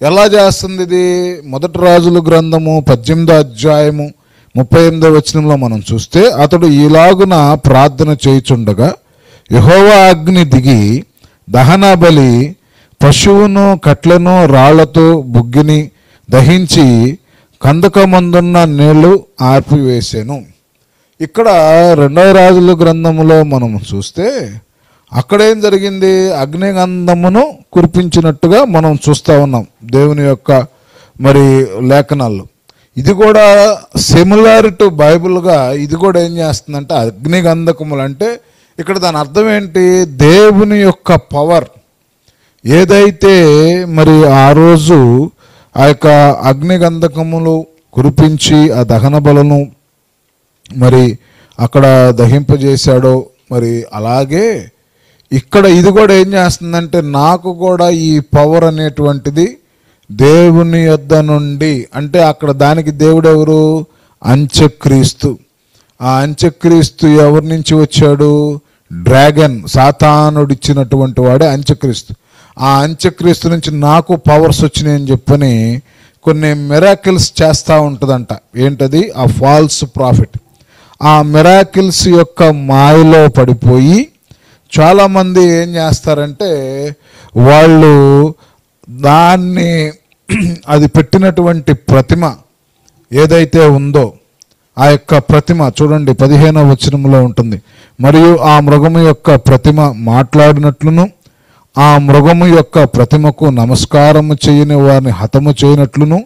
ఎలా చేస్తుంది ఇది? మొదటి రాజుల గ్రంథము 18వ అధ్యాయము 38వ వచనంలో మనం చూస్తే, అతడు ఈలాగున ప్రార్థన చేయుచుండగా యెహోవా అగ్ని దిగి దహన బలి, పశువును, కట్లను, రాళ్లతో బుగ్గిని దహించి కందకమందున్న నీళ్లు ఆర్పివేశాను. ఇక్కడ 2వ రాజుల గ్రంథములో మనం చూస్తే అక్కడేం జరిగింది? అగ్నిగంధమును కురిపించినట్టుగా మనం చూస్తూ ఉన్నాం దేవుని యొక్క మరి లేఖనాల్లో. ఇది కూడా సిమిలర్ టు బైబిల్గా ఇది కూడా ఏం చేస్తుందంటే అగ్నిగంధకములు అంటే ఇక్కడ దాని అర్థం ఏంటి? దేవుని యొక్క పవర్ ఏదైతే మరి ఆ రోజు ఆ యొక్క అగ్నిగంధకములు కురిపించి ఆ దహన బలను మరి అక్కడ దహింపజేశాడో, మరి అలాగే ఇక్కడ ఇది కూడా ఏం చేస్తుందంటే నాకు కూడా ఈ పవర్ అనేటువంటిది దేవుని యొద్ద నుండి, అంటే అక్కడ దానికి దేవుడు ఎవరు? అంత్యక్రీస్తు. ఆ అంత్యక్రీస్తు ఎవరి నుంచి వచ్చాడు? డ్రాగన్, సాతానుడు ఇచ్చినటువంటి వాడే అంత్యక్రీస్తు. ఆ అంత్యక్రీస్తు నుంచి నాకు పవర్స్ వచ్చినాయని చెప్పని కొన్ని మిరాకిల్స్ చేస్తూ ఉంటుందంట. ఏంటది? ఆ ఫాల్స్ ప్రాఫిట్. ఆ మిరాకిల్స్ యొక్క మాయలో పడిపోయి చాలామంది ఏం చేస్తారంటే వాళ్ళు దాన్ని అది పెట్టినటువంటి ప్రతిమ ఏదైతే ఉందో ఆ యొక్క ప్రతిమ చూడండి 15వ వచనంలో ఉంటుంది. మరియు ఆ మృగము యొక్క ప్రతిమ మాట్లాడినట్లును, ఆ మృగము యొక్క ప్రతిమకు నమస్కారము చేయని వారిని హతము చేయనట్లును,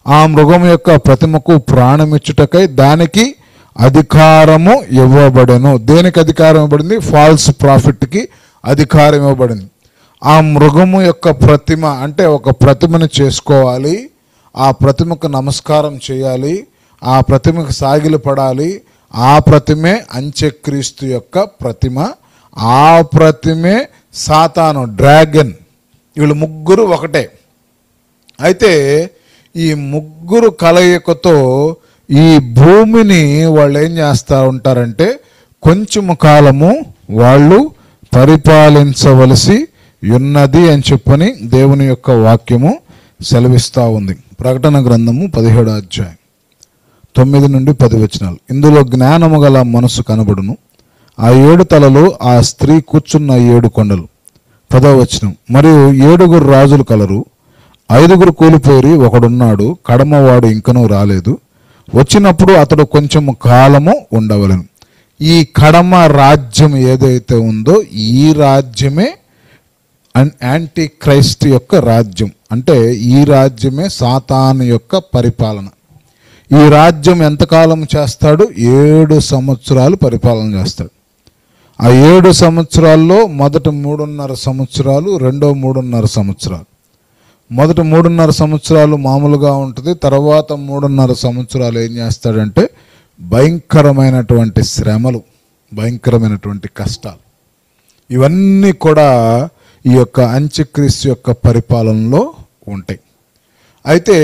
ఆ మృగము యొక్క ప్రతిమకు ప్రాణమిచ్చుటకై దానికి అధికారము ఇవ్వబడెను. దేనికి అధికారం ఇవ్వబడింది? ఫాల్స్ ప్రాఫిట్కి అధికారం ఇవ్వబడింది. ఆ మృగము యొక్క ప్రతిమ అంటే ఒక ప్రతిమను చేసుకోవాలి, ఆ ప్రతిమకు నమస్కారం చేయాలి, ఆ ప్రతిమకు సాగిలపడాలి. ఆ ప్రతిమే అంత్యక్రీస్తు యొక్క ప్రతిమ, ఆ ప్రతిమే సాతాను, డ్రాగన్. వీళ్ళు ముగ్గురు ఒకటే. అయితే ఈ ముగ్గురు కలయికతో ఈ భూమిని వాళ్ళు ఏం చేస్తూ ఉంటారంటే కొంచెము కాలము వాళ్ళు పరిపాలించవలసి ఉన్నది అని చెప్పని దేవుని యొక్క వాక్యము సెలవిస్తూ ఉంది. ప్రకటన గ్రంథము 17వ అధ్యాయం 9 నుండి 10 వచనాలు. ఇందులో జ్ఞానము గల మనసు కనబడును. ఆ 7 తలలు ఆ స్త్రీ కూర్చున్న 7 కొండలు. 10వ వచనం. మరియు 7 రాజులు కలరు, 5 కూలిపోయి ఒకడున్నాడు, కడమవాడు ఇంకనూ రాలేదు. వచ్చినప్పుడు అతడు కొంచెం కాలము ఉండవలెను. ఈ కడమ రాజ్యం ఏదైతే ఉందో ఈ రాజ్యమే యాంటీ క్రైస్ట్ యొక్క రాజ్యం. అంటే ఈ రాజ్యమే సాతాను యొక్క పరిపాలన. ఈ రాజ్యం ఎంతకాలం చేస్తాడు? 7 సంవత్సరాలు పరిపాలన చేస్తాడు. ఆ 7 సంవత్సరాల్లో మొదటి 3.5 సంవత్సరాలు, రెండో 3.5 సంవత్సరాలు. మొదటి 3.5 సంవత్సరాలు మామూలుగా ఉంటుంది. తర్వాత 3.5 సంవత్సరాలు ఏం చేస్తాడంటే భయంకరమైనటువంటి శ్రమలు, భయంకరమైనటువంటి కష్టాలు, ఇవన్నీ కూడా ఈ యొక్క అంత్యక్రీస్తు యొక్క పరిపాలనలో ఉంటాయి. అయితే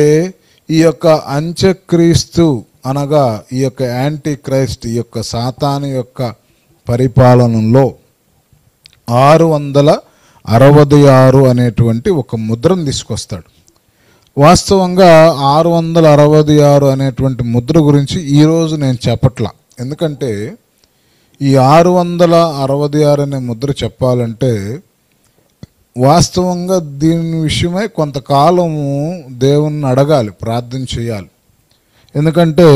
ఈ యొక్క అంత్యక్రీస్తు అనగా ఈ యొక్క యాంటీ క్రైస్ట్, ఈ యొక్క సాతాను యొక్క పరిపాలనలో 666 అనేటువంటి ఒక ముద్రను తీసుకొస్తాడు. వాస్తవంగా 666 అనేటువంటి ముద్ర గురించి ఈరోజు నేను చెప్పట్లా. ఎందుకంటే ఈ 666 అనే ముద్ర చెప్పాలంటే వాస్తవంగా దీని విషయమై కొంతకాలము దేవుణ్ణి అడగాలి, ప్రార్థన చేయాలి. ఎందుకంటే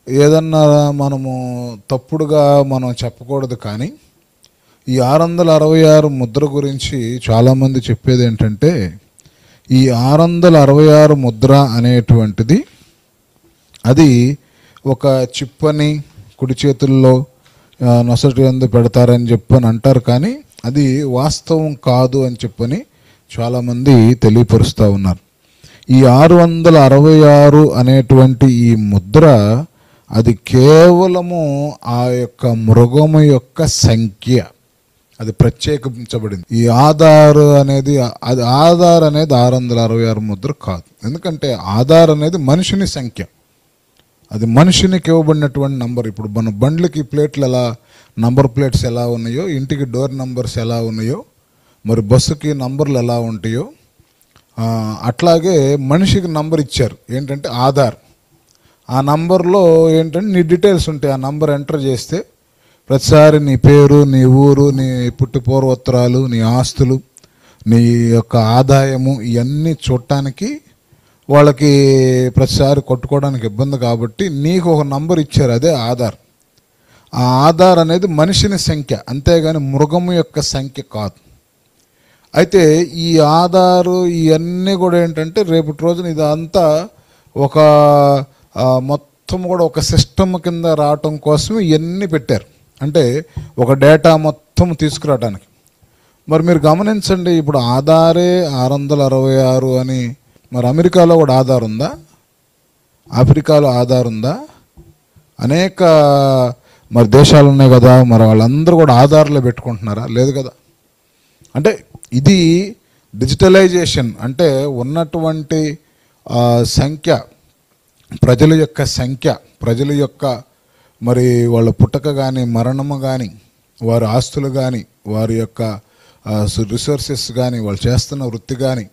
ఏదన్నా మనము తప్పుడుగా మనం చెప్పకూడదు. కానీ ఈ 666 ముద్ర గురించి చాలామంది చెప్పేది ఏంటంటే ఈ 666 ముద్ర అనేటువంటిది అది ఒక చిప్పని కుడి చేతుల్లో నొసటి యందు పెడతారని చెప్పని అంటారు. కానీ అది వాస్తవం కాదు అని చెప్పని చాలామంది తెలియపరుస్తూ ఉన్నారు. ఈ 666 అనేటువంటి ఈ ముద్ర అది కేవలము ఆ యొక్క మృగము యొక్క సంఖ్య, అది ప్రత్యేకించబడింది. ఈ ఆధార్ అనేది 666 ముద్ర కాదు. ఎందుకంటే ఆధార్ అనేది మనిషిని సంఖ్య, అది మనిషినికి ఇవ్వబడినటువంటి నంబర్. ఇప్పుడు మన బండ్లకి ప్లేట్లు ఎలా, నంబర్ ప్లేట్స్ ఎలా ఉన్నాయో, ఇంటికి డోర్ నంబర్స్ ఎలా ఉన్నాయో, మరి బస్సుకి నంబర్లు ఎలా ఉంటాయో, అట్లాగే మనిషికి నంబర్ ఇచ్చారు. ఏంటంటే ఆధార్. ఆ నంబర్లో ఏంటంటే నీ డీటెయిల్స్ ఉంటాయి. ఆ నంబర్ ఎంటర్ చేస్తే ప్రతిసారి నీ పేరు, నీ ఊరు, నీ పుట్టి పూర్వోత్తరాలు, నీ ఆస్తులు, నీ యొక్క ఆదాయము ఇవన్నీ చూడటానికి వాళ్ళకి ప్రతిసారి కొట్టుకోవడానికి ఇబ్బంది. కాబట్టి నీకు ఒక నంబర్ ఇచ్చారు, అదే ఆధార్. ఆ ఆధార్ అనేది మనిషిని సంఖ్య, అంతేగాని మృగము యొక్క సంఖ్య కాదు. అయితే ఈ ఆధారు ఇవన్నీ కూడా ఏంటంటే రేపటి రోజున ఇదంతా ఒక మొత్తం కూడా ఒక సిస్టమ్ కింద రావటం కోసం ఇవన్నీ పెట్టారు. అంటే ఒక డేటా మొత్తం తీసుకురావడానికి. మరి మీరు గమనించండి, ఇప్పుడు ఆధారే 666 అని. మరి అమెరికాలో కూడా ఆధార్ ఉందా? ఆఫ్రికాలో ఆధార్ ఉందా? అనేక మరి దేశాలు ఉన్నాయి కదా, మరి వాళ్ళందరూ కూడా ఆధార్లో పెట్టుకుంటున్నారా? లేదు కదా. అంటే ఇది డిజిటలైజేషన్. అంటే ఉన్నటువంటి సంఖ్య, ప్రజల యొక్క సంఖ్య, ప్రజల యొక్క మరి వాళ్ళ పుట్టక కానీ, మరణము కానీ, వారి ఆస్తులు కానీ, వారి యొక్క రిసోర్సెస్ కానీ, వాళ్ళు చేస్తున్న వృత్తి కానీ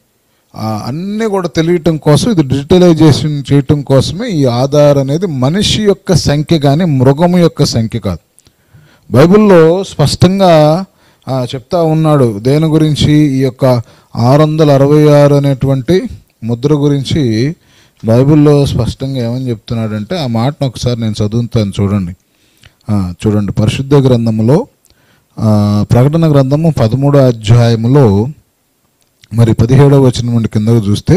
అన్నీ కూడా తెలియటం కోసం, ఇది డిజిటలైజేషన్ చేయటం కోసమే ఈ ఆధార్ అనేది మనిషి యొక్క సంఖ్య కానీ మృగము యొక్క సంఖ్య కాదు. బైబిల్లో స్పష్టంగా చెప్తా ఉన్నాడు దేని గురించి. ఈ యొక్క 666 అనేటువంటి ముద్ర గురించి బైబిల్లో స్పష్టంగా ఏమని చెప్తున్నాడంటే ఆ మాటను ఒకసారి నేను చదువుతాను. చూడండి పరిశుద్ధ గ్రంథములో ప్రకటన గ్రంథము 13వ అధ్యాయములో మరి 17వ వచనం నుండి కిందకు చూస్తే,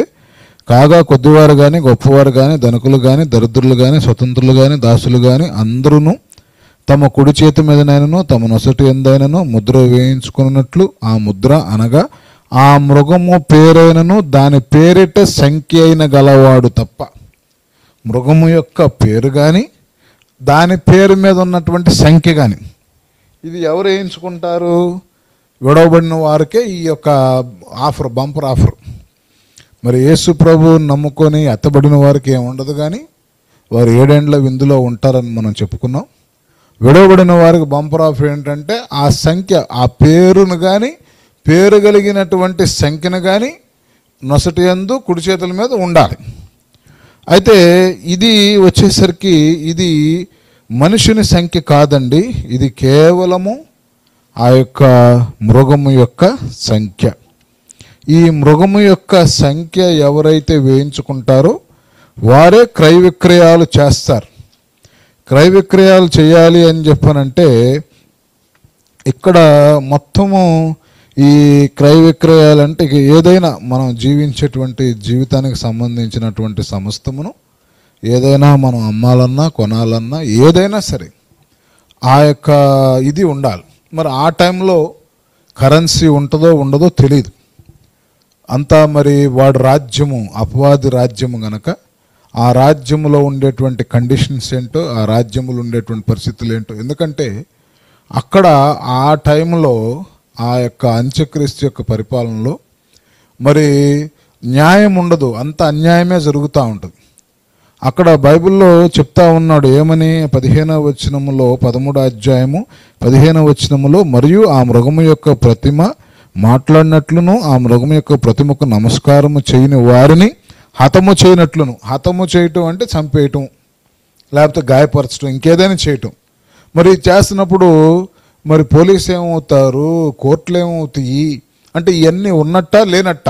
కాగా కొద్దివారు కానీ గొప్పవారు కానీ ధనికులు కానీ దరిద్రులు కానీ స్వతంత్రులు కానీ దాసులు కానీ అందరూ తమ కుడి చేతి మీదనైనను తమ నొసటి ఎందైనను ముద్ర వేయించుకున్నట్లు ఆ ముద్ర అనగా ఆ మృగము పేరైనను దాని పేరిట సంఖ్య అయిన గలవాడు తప్ప. మృగము యొక్క పేరు కానీ దాని పేరు మీద ఉన్నటువంటి సంఖ్య కానీ ఇది ఎవరు వేయించుకుంటారు? విడవబడిన వారికే ఈ యొక్క ఆఫర్, బంపర్ ఆఫర్. మరి యేసు ప్రభు నమ్ముకొని ఎత్తబడిన వారికి ఏముండదు, కానీ వారు 7 ఏండ్ల విందులో ఉంటారని మనం చెప్పుకున్నాం. విడవబడిన వారికి బంపర్ ఆఫర్ ఏంటంటే ఆ సంఖ్య, ఆ పేరును కానీ పేరు కలిగినటువంటి సంఖ్యను కానీ నొసటి యందు కుడి చేతుల మీద ఉండాలి. అయితే ఇది వచ్చేసరికి ఇది మనుషుని సంఖ్య కాదండి, ఇది కేవలము ఆ యొక్క మృగము యొక్క సంఖ్య. ఈ మృగము యొక్క సంఖ్య ఎవరైతే వేయించుకుంటారో వారే క్రయ విక్రయాలు చేస్తారు. క్రయ విక్రయాలు చేయాలి అని చెప్పనంటే ఇక్కడ మొత్తము ఈ క్రయ విక్రయాలు అంటే ఏదైనా మనం జీవించేటువంటి జీవితానికి సంబంధించినటువంటి సమస్తమును ఏదైనా మనం అమ్మాలన్నా కొనాలన్నా ఏదైనా సరే ఆ యొక్క ఇది ఉండాలి. మరి ఆ టైంలో కరెన్సీ ఉంటుందో ఉండదో తెలియదు. అంతా మరి వాడు రాజ్యము అపవాది రాజ్యము గనక ఆ రాజ్యములో ఉండేటువంటి కండిషన్స్ ఏంటో, ఆ రాజ్యములో ఉండేటువంటి పరిస్థితులు ఏంటో. ఎందుకంటే అక్కడ ఆ టైంలో ఆ యొక్క అంత్యక్రీస్తు యొక్క పరిపాలనలో మరి న్యాయం ఉండదు, అంత అన్యాయమే జరుగుతూ ఉంటుంది. అక్కడ బైబిల్లో చెప్తా ఉన్నాడు ఏమని, 15వ వచనములో 13వ అధ్యాయము 15వ వచనములో, మరియు ఆ మృగము యొక్క ప్రతిమ మాట్లాడినట్లును ఆ మృగము యొక్క ప్రతిమకు నమస్కారము చేయని వారిని హతము చేయనట్లును. హతము చేయటం అంటే చంపేయటం, లేకపోతే గాయపరచడం, ఇంకేదైనా చేయటం. మరి చేస్తున్నప్పుడు మరి పోలీసు ఏమవుతారు, కోర్టులు ఏమవుతాయి అంటే ఇవన్నీ ఉన్నట్ట లేనట్ట.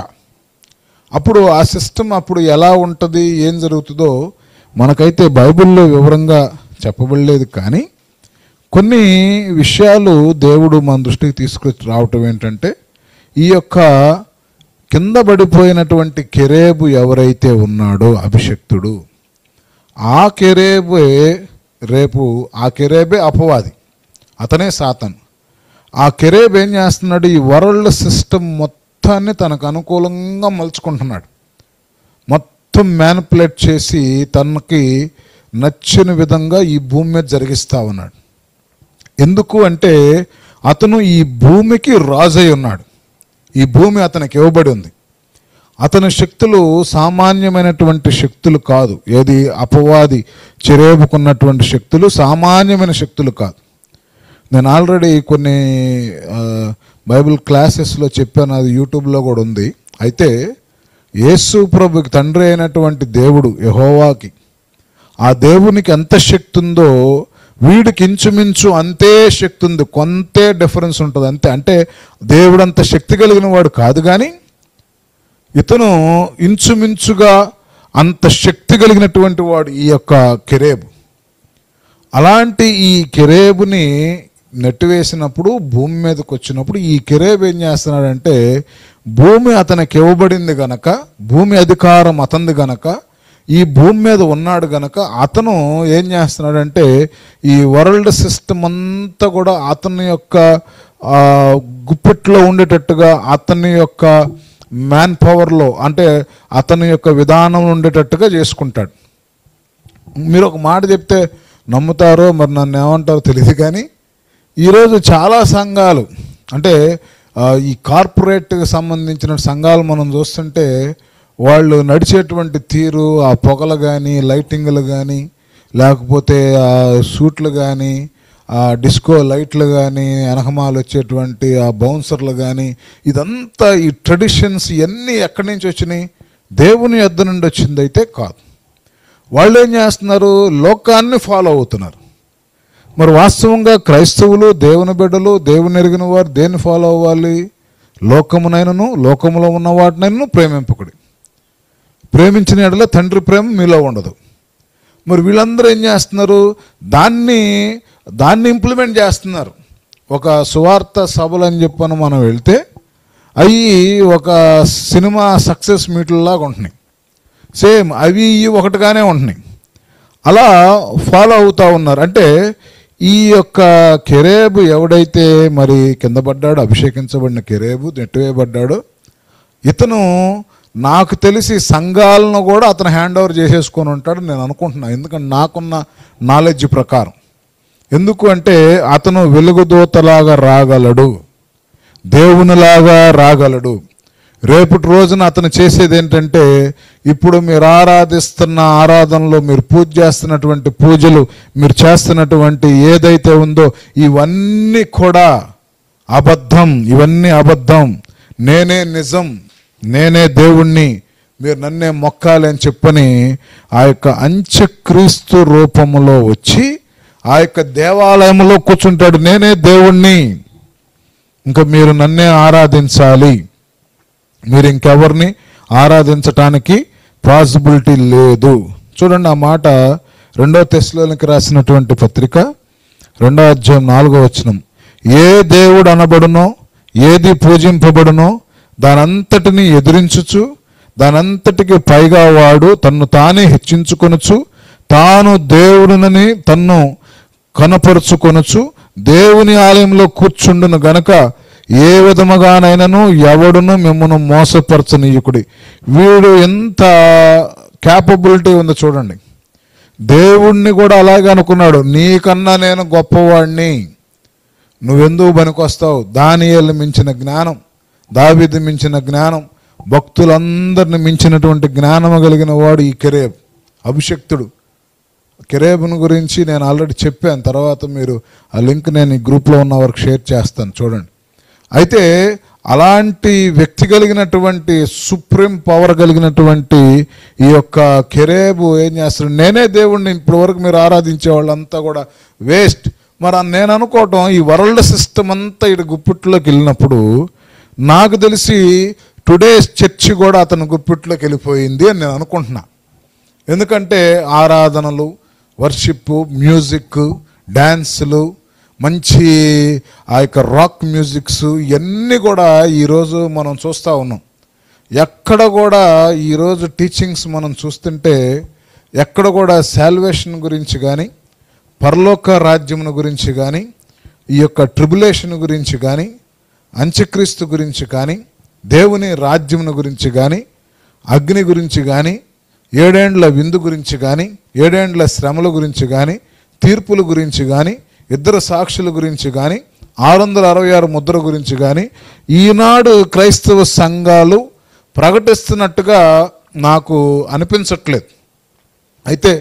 అప్పుడు ఆ సిస్టమ్ అప్పుడు ఎలా ఉంటుంది, ఏం జరుగుతుందో మనకైతే బైబిల్లో వివరంగా చెప్పబడలేదు. కానీ కొన్ని విషయాలు దేవుడు మన దృష్టికి తీసుకొచ్చి రావటం ఏంటంటే, ఈ యొక్క కింద పడిపోయినటువంటి కెరేబు ఎవరైతే ఉన్నాడో అభిషక్తుడు, ఆ కెరేబే రేపు ఆ కెరేబే అపవాది, అతనే సాతాను. ఆ కెరేబు ఏం చేస్తున్నాడు, ఈ వరల్డ్ సిస్టమ్ మొత్తాన్ని తనకు అనుకూలంగా మలుచుకుంటున్నాడు. మొత్తం మ్యానిపులేట్ చేసి తనకి నచ్చిన విధంగా ఈ భూమి మీద జరిగిస్తూ ఉన్నాడు. ఎందుకు అంటే అతను ఈ భూమికి రాజై ఉన్నాడు. ఈ భూమి అతనికి ఇవ్వబడి ఉంది. అతని శక్తులు సామాన్యమైనటువంటి శక్తులు కాదు. ఏది అపవాది చెరేపుకున్నటువంటి శక్తులు సామాన్యమైన శక్తులు కాదు. నేను ఆల్రెడీ కొన్ని బైబిల్ క్లాసెస్లో చెప్పాను, అది యూట్యూబ్లో కూడా ఉంది. అయితే యేసు ప్రభుకి తండ్రి అయినటువంటి దేవుడు యెహోవాకి, ఆ దేవునికి ఎంత శక్తి ఉందో వీడికి ఇంచుమించు అంతే శక్తి ఉంది. కొంతే డిఫరెన్స్ ఉంటుంది అంతే. అంటే దేవుడు అంత శక్తి కలిగిన వాడు కాదు, కానీ ఇతను ఇంచుమించుగా అంత శక్తి కలిగినటువంటి వాడు ఈ యొక్క కెరేబు. అలాంటి ఈ కెరేబుని నెట్టివేసినప్పుడు భూమి మీదకి వచ్చినప్పుడు ఈ కెరేబు ఏం చేస్తున్నాడంటే, భూమి అతనికి ఇవ్వబడింది గనక, భూమి అధికారం అతనిది గనక, ఈ భూమి మీద ఉన్నాడు గనక అతను ఏం చేస్తున్నాడంటే ఈ వరల్డ్ సిస్టమ్ అంతా కూడా అతని యొక్క గుప్పిట్లో ఉండేటట్టుగా, అతని యొక్క మ్యాన్ పవర్లో అంటే అతని యొక్క విధానంలో ఉండేటట్టుగా చేసుకుంటాడు. మీరు ఒక మాట చెప్తే నమ్ముతారో మరి నన్ను ఏమంటారో తెలియదు, కానీ ఈరోజు చాలా సంఘాలు అంటే ఈ కార్పొరేట్కి సంబంధించిన సంఘాలు మనం చూస్తుంటే వాళ్ళు నడిచేటువంటి తీరు, ఆ పొగలు కానీ లైటింగ్లు కానీ లేకపోతే ఆ సూట్లు కానీ ఆ డిస్కో లైట్లు కానీ వెనకమాలు వచ్చేటువంటి ఆ బౌన్సర్లు కానీ, ఇదంతా ఈ ట్రెడిషన్స్ ఇవన్నీ ఎక్కడి నుంచి వచ్చినాయి? దేవుని యొద్ద నుండి వచ్చింది అయితే కాదు. వాళ్ళు ఏం చేస్తున్నారు, లోకాన్ని ఫాలో అవుతున్నారు. మరి వాస్తవంగా క్రైస్తవులు, దేవుని బిడ్డలు, దేవుని ఎరిగిన వారు దేన్ని ఫాలో అవ్వాలి? లోకమునైనను లోకములో ఉన్న వాటినైనా ప్రేమింపకుడి. ప్రేమించిన ఎడల తండ్రి ప్రేమ మీలో ఉండదు. మరి వీళ్ళందరూ ఏం చేస్తున్నారు, దాన్ని ఇంప్లిమెంట్ చేస్తున్నారు. ఒక సువార్త సభలు అని చెప్పని మనం వెళ్తే అవి ఒక సినిమా సక్సెస్ మీట్లలాగా ఉంటున్నాయి. సేమ్ అవి ఇవి ఒకటిగానే ఉంటున్నాయి. అలా ఫాలో అవుతూ ఉన్నారు. అంటే ఈ యొక్క కెరేబు ఎవడైతే మరి కింద పడ్డాడో, అభిషేకించబడిన కెరేబు నెట్టివేయబడ్డాడో, ఇతను నాకు తెలిసి సంఘాలను కూడా అతను హ్యాండ్ ఓవర్ చేసేసుకొని ఉంటాడు నేను అనుకుంటున్నాను. ఎందుకంటే నాకున్న నాలెడ్జ్ ప్రకారం. ఎందుకు అంటే అతను వెలుగుదూతలాగా రాగలడు, దేవునిలాగా రాగలడు. రేపటి రోజున అతను చేసేది ఏంటంటే, ఇప్పుడు మీరు ఆరాధిస్తున్న ఆరాధనలో, మీరు పూజ చేస్తున్నటువంటి పూజలు, మీరు చేస్తున్నటువంటి ఏదైతే ఉందో ఇవన్నీ కూడా అబద్ధం, ఇవన్నీ అబద్ధం, నేనే నిజం, నేనే దేవుణ్ణి, మీరు నన్నే మొక్కాలి అని చెప్పని ఆ యొక్క అంత్యక్రీస్తు రూపములో వచ్చి ఆ యొక్క దేవాలయంలో కూర్చుంటాడు. నేనే దేవుణ్ణి, ఇంకా మీరు నన్నే ఆరాధించాలి, మీరు ఇంకెవరిని ఆరాధించటానికి పాసిబిలిటీ లేదు. చూడండి ఆ మాట 2 తెస్సలోనికీయులకు రాసినటువంటి పత్రిక 2వ అధ్యాయం 4వ వచనం. ఏ దేవుడు అనబడునో, ఏది పూజింపబడునో దానంతటిని ఎదిరించుచు, దానంతటికి పైగా వాడు తన్ను తానే హెచ్చించుకొనుచు, తాను దేవుడినని తన్ను కనపరుచుకొనుచు దేవుని ఆలయంలో కూర్చుండును గనక ఏ విధముగానైనాను ఎవడును మిమ్మను మోసపరచనీయుకుడి. వీడు ఎంత క్యాపబిలిటీ ఉందో చూడండి. దేవుణ్ణి కూడా అలాగే అనుకున్నాడు, నీకన్నా నేను గొప్పవాడిని, నువ్వెందుకు పనికొస్తావు. దానియేలును మించిన జ్ఞానం, దావీదు మించిన జ్ఞానం, భక్తులందరిని మించినటువంటి జ్ఞానము కలిగిన వాడు ఈ కెరేబు, అభిషక్తుడు. కెరేబుని గురించి నేను ఆల్రెడీ చెప్పాను, తర్వాత మీరు ఆ లింక్ నేను ఈ గ్రూప్లో ఉన్న వారికి షేర్ చేస్తాను, చూడండి. అయితే అలాంటి వ్యక్తి కలిగినటువంటి, సుప్రీం పవర్ కలిగినటువంటి ఈ యొక్క కెరేబు ఏం చేస్తాడు, నేనే దేవుణ్ణి, ఇప్పటి వరకు మీరు ఆరాధించే వాళ్ళంతా కూడా వేస్ట్. మరి నేను అనుకోవటం ఈ వరల్డ్ సిస్టమ్ అంతా ఇటు గుప్పిట్లోకి వెళ్ళినప్పుడు నాకు తెలిసి టుడేస్ చర్చి కూడా అతని గుప్పిట్లోకి వెళ్ళిపోయింది అని నేను అనుకుంటున్నా. ఎందుకంటే ఆరాధనలు, వర్షిప్, మ్యూజిక్, డ్యాన్సులు, మంచి ఆ యొక్క రాక్ మ్యూజిక్స్, ఇవన్నీ కూడా ఈరోజు మనం చూస్తూ ఉన్నాం. ఎక్కడ కూడా ఈరోజు టీచింగ్స్ మనం చూస్తుంటే ఎక్కడ కూడా సాల్వేషన్ గురించి కానీ, పరలోక రాజ్యమును గురించి కానీ, ఈ యొక్క ట్రిబులేషన్ గురించి కానీ, అంత్యక్రీస్తు గురించి కానీ, దేవుని రాజ్యమును గురించి కానీ, అగ్ని గురించి కానీ, 7 ఏండ్ల విందు గురించి కానీ, 7 ఏండ్ల శ్రమల గురించి కానీ, తీర్పుల గురించి కానీ, 2 సాక్షుల గురించి కానీ, 666 ముద్ర గురించి కానీ ఈనాడు క్రైస్తవ సంఘాలు ప్రకటిస్తున్నట్టుగా నాకు అనిపించట్లేదు. అయితే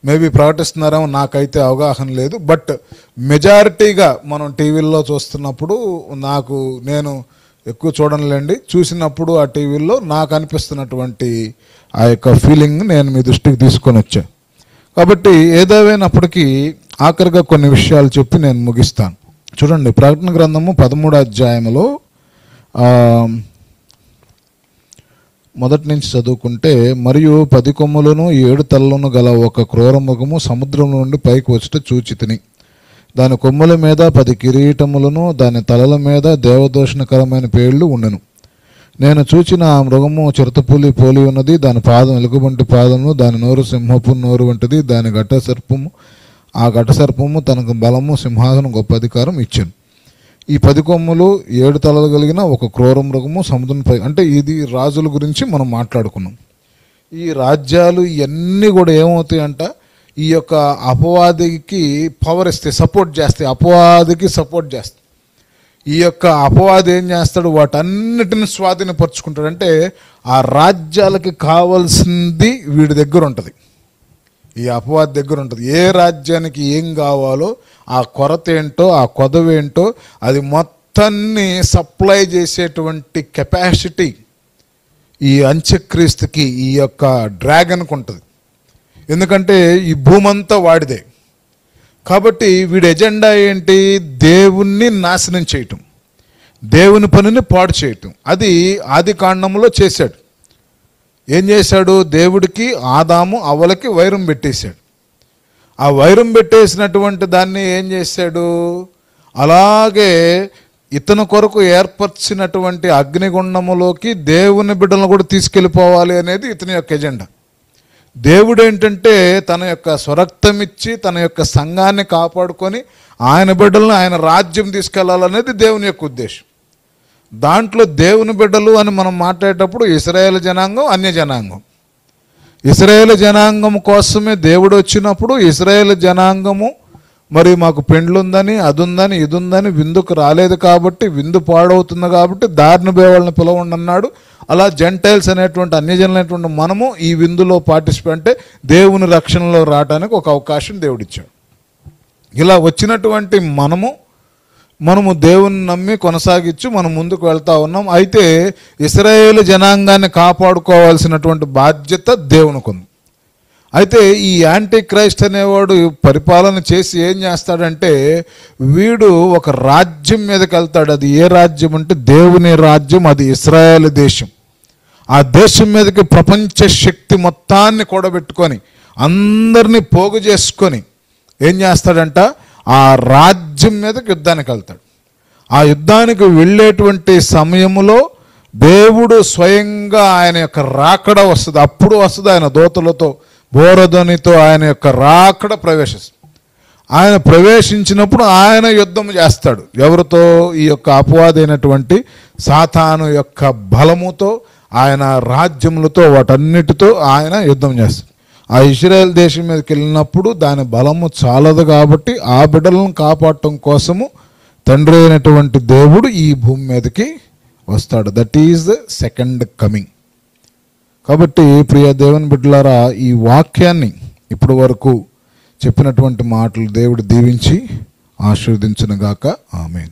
మేబీ ప్రకటిస్తున్నారేమో, నాకైతే అవగాహన లేదు. బట్ మెజారిటీగా మనం టీవీల్లో చూస్తున్నప్పుడు నేను ఎక్కువ చూడనులేండి, చూసినప్పుడు ఆ టీవీల్లో నాకు అనిపిస్తున్నటువంటి ఆ యొక్క ఫీలింగ్ నేను మీ దృష్టికి తీసుకొని వచ్చా. కాబట్టి ఏదేమైనప్పటికీ ఆఖరిగా కొన్ని విషయాలు చెప్పి నేను ముగిస్తాను. చూడండి, ప్రకటన గ్రంథము 13వ అధ్యాయంలో మొదటి నుంచి చదువుకుంటే, మరియు 10 కొమ్ములను 7 తలలను గల ఒక క్రూరమృగము సముద్రం నుండి పైకి వచ్చుట చూచితిని. దాని కొమ్ముల మీద 10 కిరీటములను, దాని తలల మీద దేవదూషణకరమైన పేర్లు ఉండెను. నేను చూచిన ఆ మృగము చిరుతపులి పోలి ఉన్నది. దాని పాదం ఎలుగుబంటి పాదము, దాని నోరు సింహపు నోరు వంటిది. దాని ఆ ఘట సర్పము తనకు బలము, సింహాసనం, గొప్ప అధికారం ఇచ్చాను. ఈ 10 కొమ్ములు 7 తలలు కలిగిన ఒక క్రూర మృగము సముద్రంపై, అంటే ఇది రాజుల గురించి మనం మాట్లాడుకున్నాం. ఈ రాజ్యాలు ఇవన్నీ కూడా ఏమవుతాయంట, ఈ యొక్క అపవాదికి పవర్ ఇస్తే, సపోర్ట్ చేస్తాయి, అపవాదికి సపోర్ట్ చేస్తాయి. ఈ యొక్క అపవాది ఏం చేస్తాడు, వాటన్నిటిని స్వాధీనపరుచుకుంటాడు. అంటే ఆ రాజ్యాలకి కావాల్సింది వీడి దగ్గర ఉంటుంది, ఈ అపవాది దగ్గర ఉంటుంది. ఏ రాజ్యానికి ఏం కావాలో, ఆ కొరత ఏంటో, ఆ కొదవేంటో అది మొత్తాన్ని సప్లై చేసేటువంటి కెపాసిటీ ఈ అంత్యక్రీస్తుకి, ఈ యొక్క డ్రాగన్కి ఉంటుంది. ఎందుకంటే ఈ భూమంతా వాడిదే. కాబట్టి వీడి ఎజెండా ఏంటి, దేవుణ్ణి నాశనం చేయటం, దేవుని పనిని పాడు చేయటం. అది ఆది కాండంలో చేశాడు. ఏం చేశాడు, దేవుడికి ఆదాము అవ్వలకి వైరం పెట్టేశాడు. ఆ వైరం పెట్టేసినటువంటి దాన్ని ఏం చేశాడు, అలాగే ఇతను కొరకు ఏర్పరిచినటువంటి అగ్నిగుండములోకి దేవుని బిడ్డలను కూడా తీసుకెళ్ళిపోవాలి అనేది ఇతని యొక్క ఎజెండా. దేవుడు ఏంటంటే తన యొక్క స్వరక్తం ఇచ్చి తన యొక్క సంఘాన్ని కాపాడుకొని ఆయన బిడ్డలను ఆయన రాజ్యం తీసుకెళ్లాలనేది దేవుని యొక్క ఉద్దేశం. దాంట్లో దేవుని బిడ్డలు అని మనం మాట్లాడేటప్పుడు ఇశ్రాయేలు జనాంగం, అన్య జనాంగం. ఇశ్రాయేలు జనాంగం కోసమే దేవుడు వచ్చినప్పుడు ఇశ్రాయేలు జనాంగము మరి మాకు పెండ్లుందని అది ఉందని ఇది ఉందని విందుకు రాలేదు కాబట్టి, విందు పాడవుతుంది కాబట్టి దారిన బేవాళ్ళని పిలవండి అన్నాడు. అలా జెంటైల్స్ అనేటువంటి అన్యజనులైనటువంటి మనము ఈ విందులో పార్టిసిపేట్ అంటే దేవుని రక్షణలో రావడానికి ఒక అవకాశం దేవుడిచ్చాడు. ఇలా వచ్చినటువంటి మనము దేవుని నమ్మి కొనసాగించు మనం ముందుకు వెళ్తా ఉన్నాం. అయితే ఇశ్రాయేలు జనాంగాన్ని కాపాడుకోవాల్సినటువంటి బాధ్యత దేవునికి ఉంది. అయితే ఈ యాంటీ క్రైస్ట్ అనేవాడు పరిపాలన చేసి ఏం చేస్తాడంటే వీడు ఒక రాజ్యం మీదకి వెళ్తాడు. అది ఏ రాజ్యం అంటే దేవుని రాజ్యం, అది ఇశ్రాయేలు దేశం. ఆ దేశం మీదకి ప్రపంచ శక్తి మొత్తాన్ని కూడబెట్టుకొని అందరినీ పోగు చేసుకొని ఏం చేస్తాడంట, ఆ రాజ్యం మీదకి యుద్ధానికి వెళ్తాడు. ఆ యుద్ధానికి వెళ్ళేటువంటి సమయంలో దేవుడు స్వయంగా ఆయన యొక్క రాకడ వస్తుంది. అప్పుడు వస్తుంది ఆయన దూతలతో బోరధ్వనితో ఆయన యొక్క రాకడ ప్రవేశిస్తుంది. ఆయన ప్రవేశించినప్పుడు ఆయన యుద్ధం చేస్తాడు. ఎవరితో? ఈ యొక్క అపవాదైనటువంటి సాతాను యొక్క బలముతో, ఆయన రాజ్యములతో, వాటన్నిటితో ఆయన యుద్ధం చేస్తాడు. ఆ ఇశ్రాయేల్ దేశం మీదకి వెళ్ళినప్పుడు దాని బలము చాలదు కాబట్టి ఆ బిడ్డలను కాపాడటం కోసము తండ్రి అయినటువంటి దేవుడు ఈ భూమి మీదకి వస్తాడు. That is the second coming. కాబట్టి ప్రియ దేవుని బిడ్డలారా, ఈ వాక్యాన్ని ఇప్పటి వరకు చెప్పినటువంటి మాటలు దేవుడు దీవించి ఆశీర్వదించునుగాక. ఆమేన్.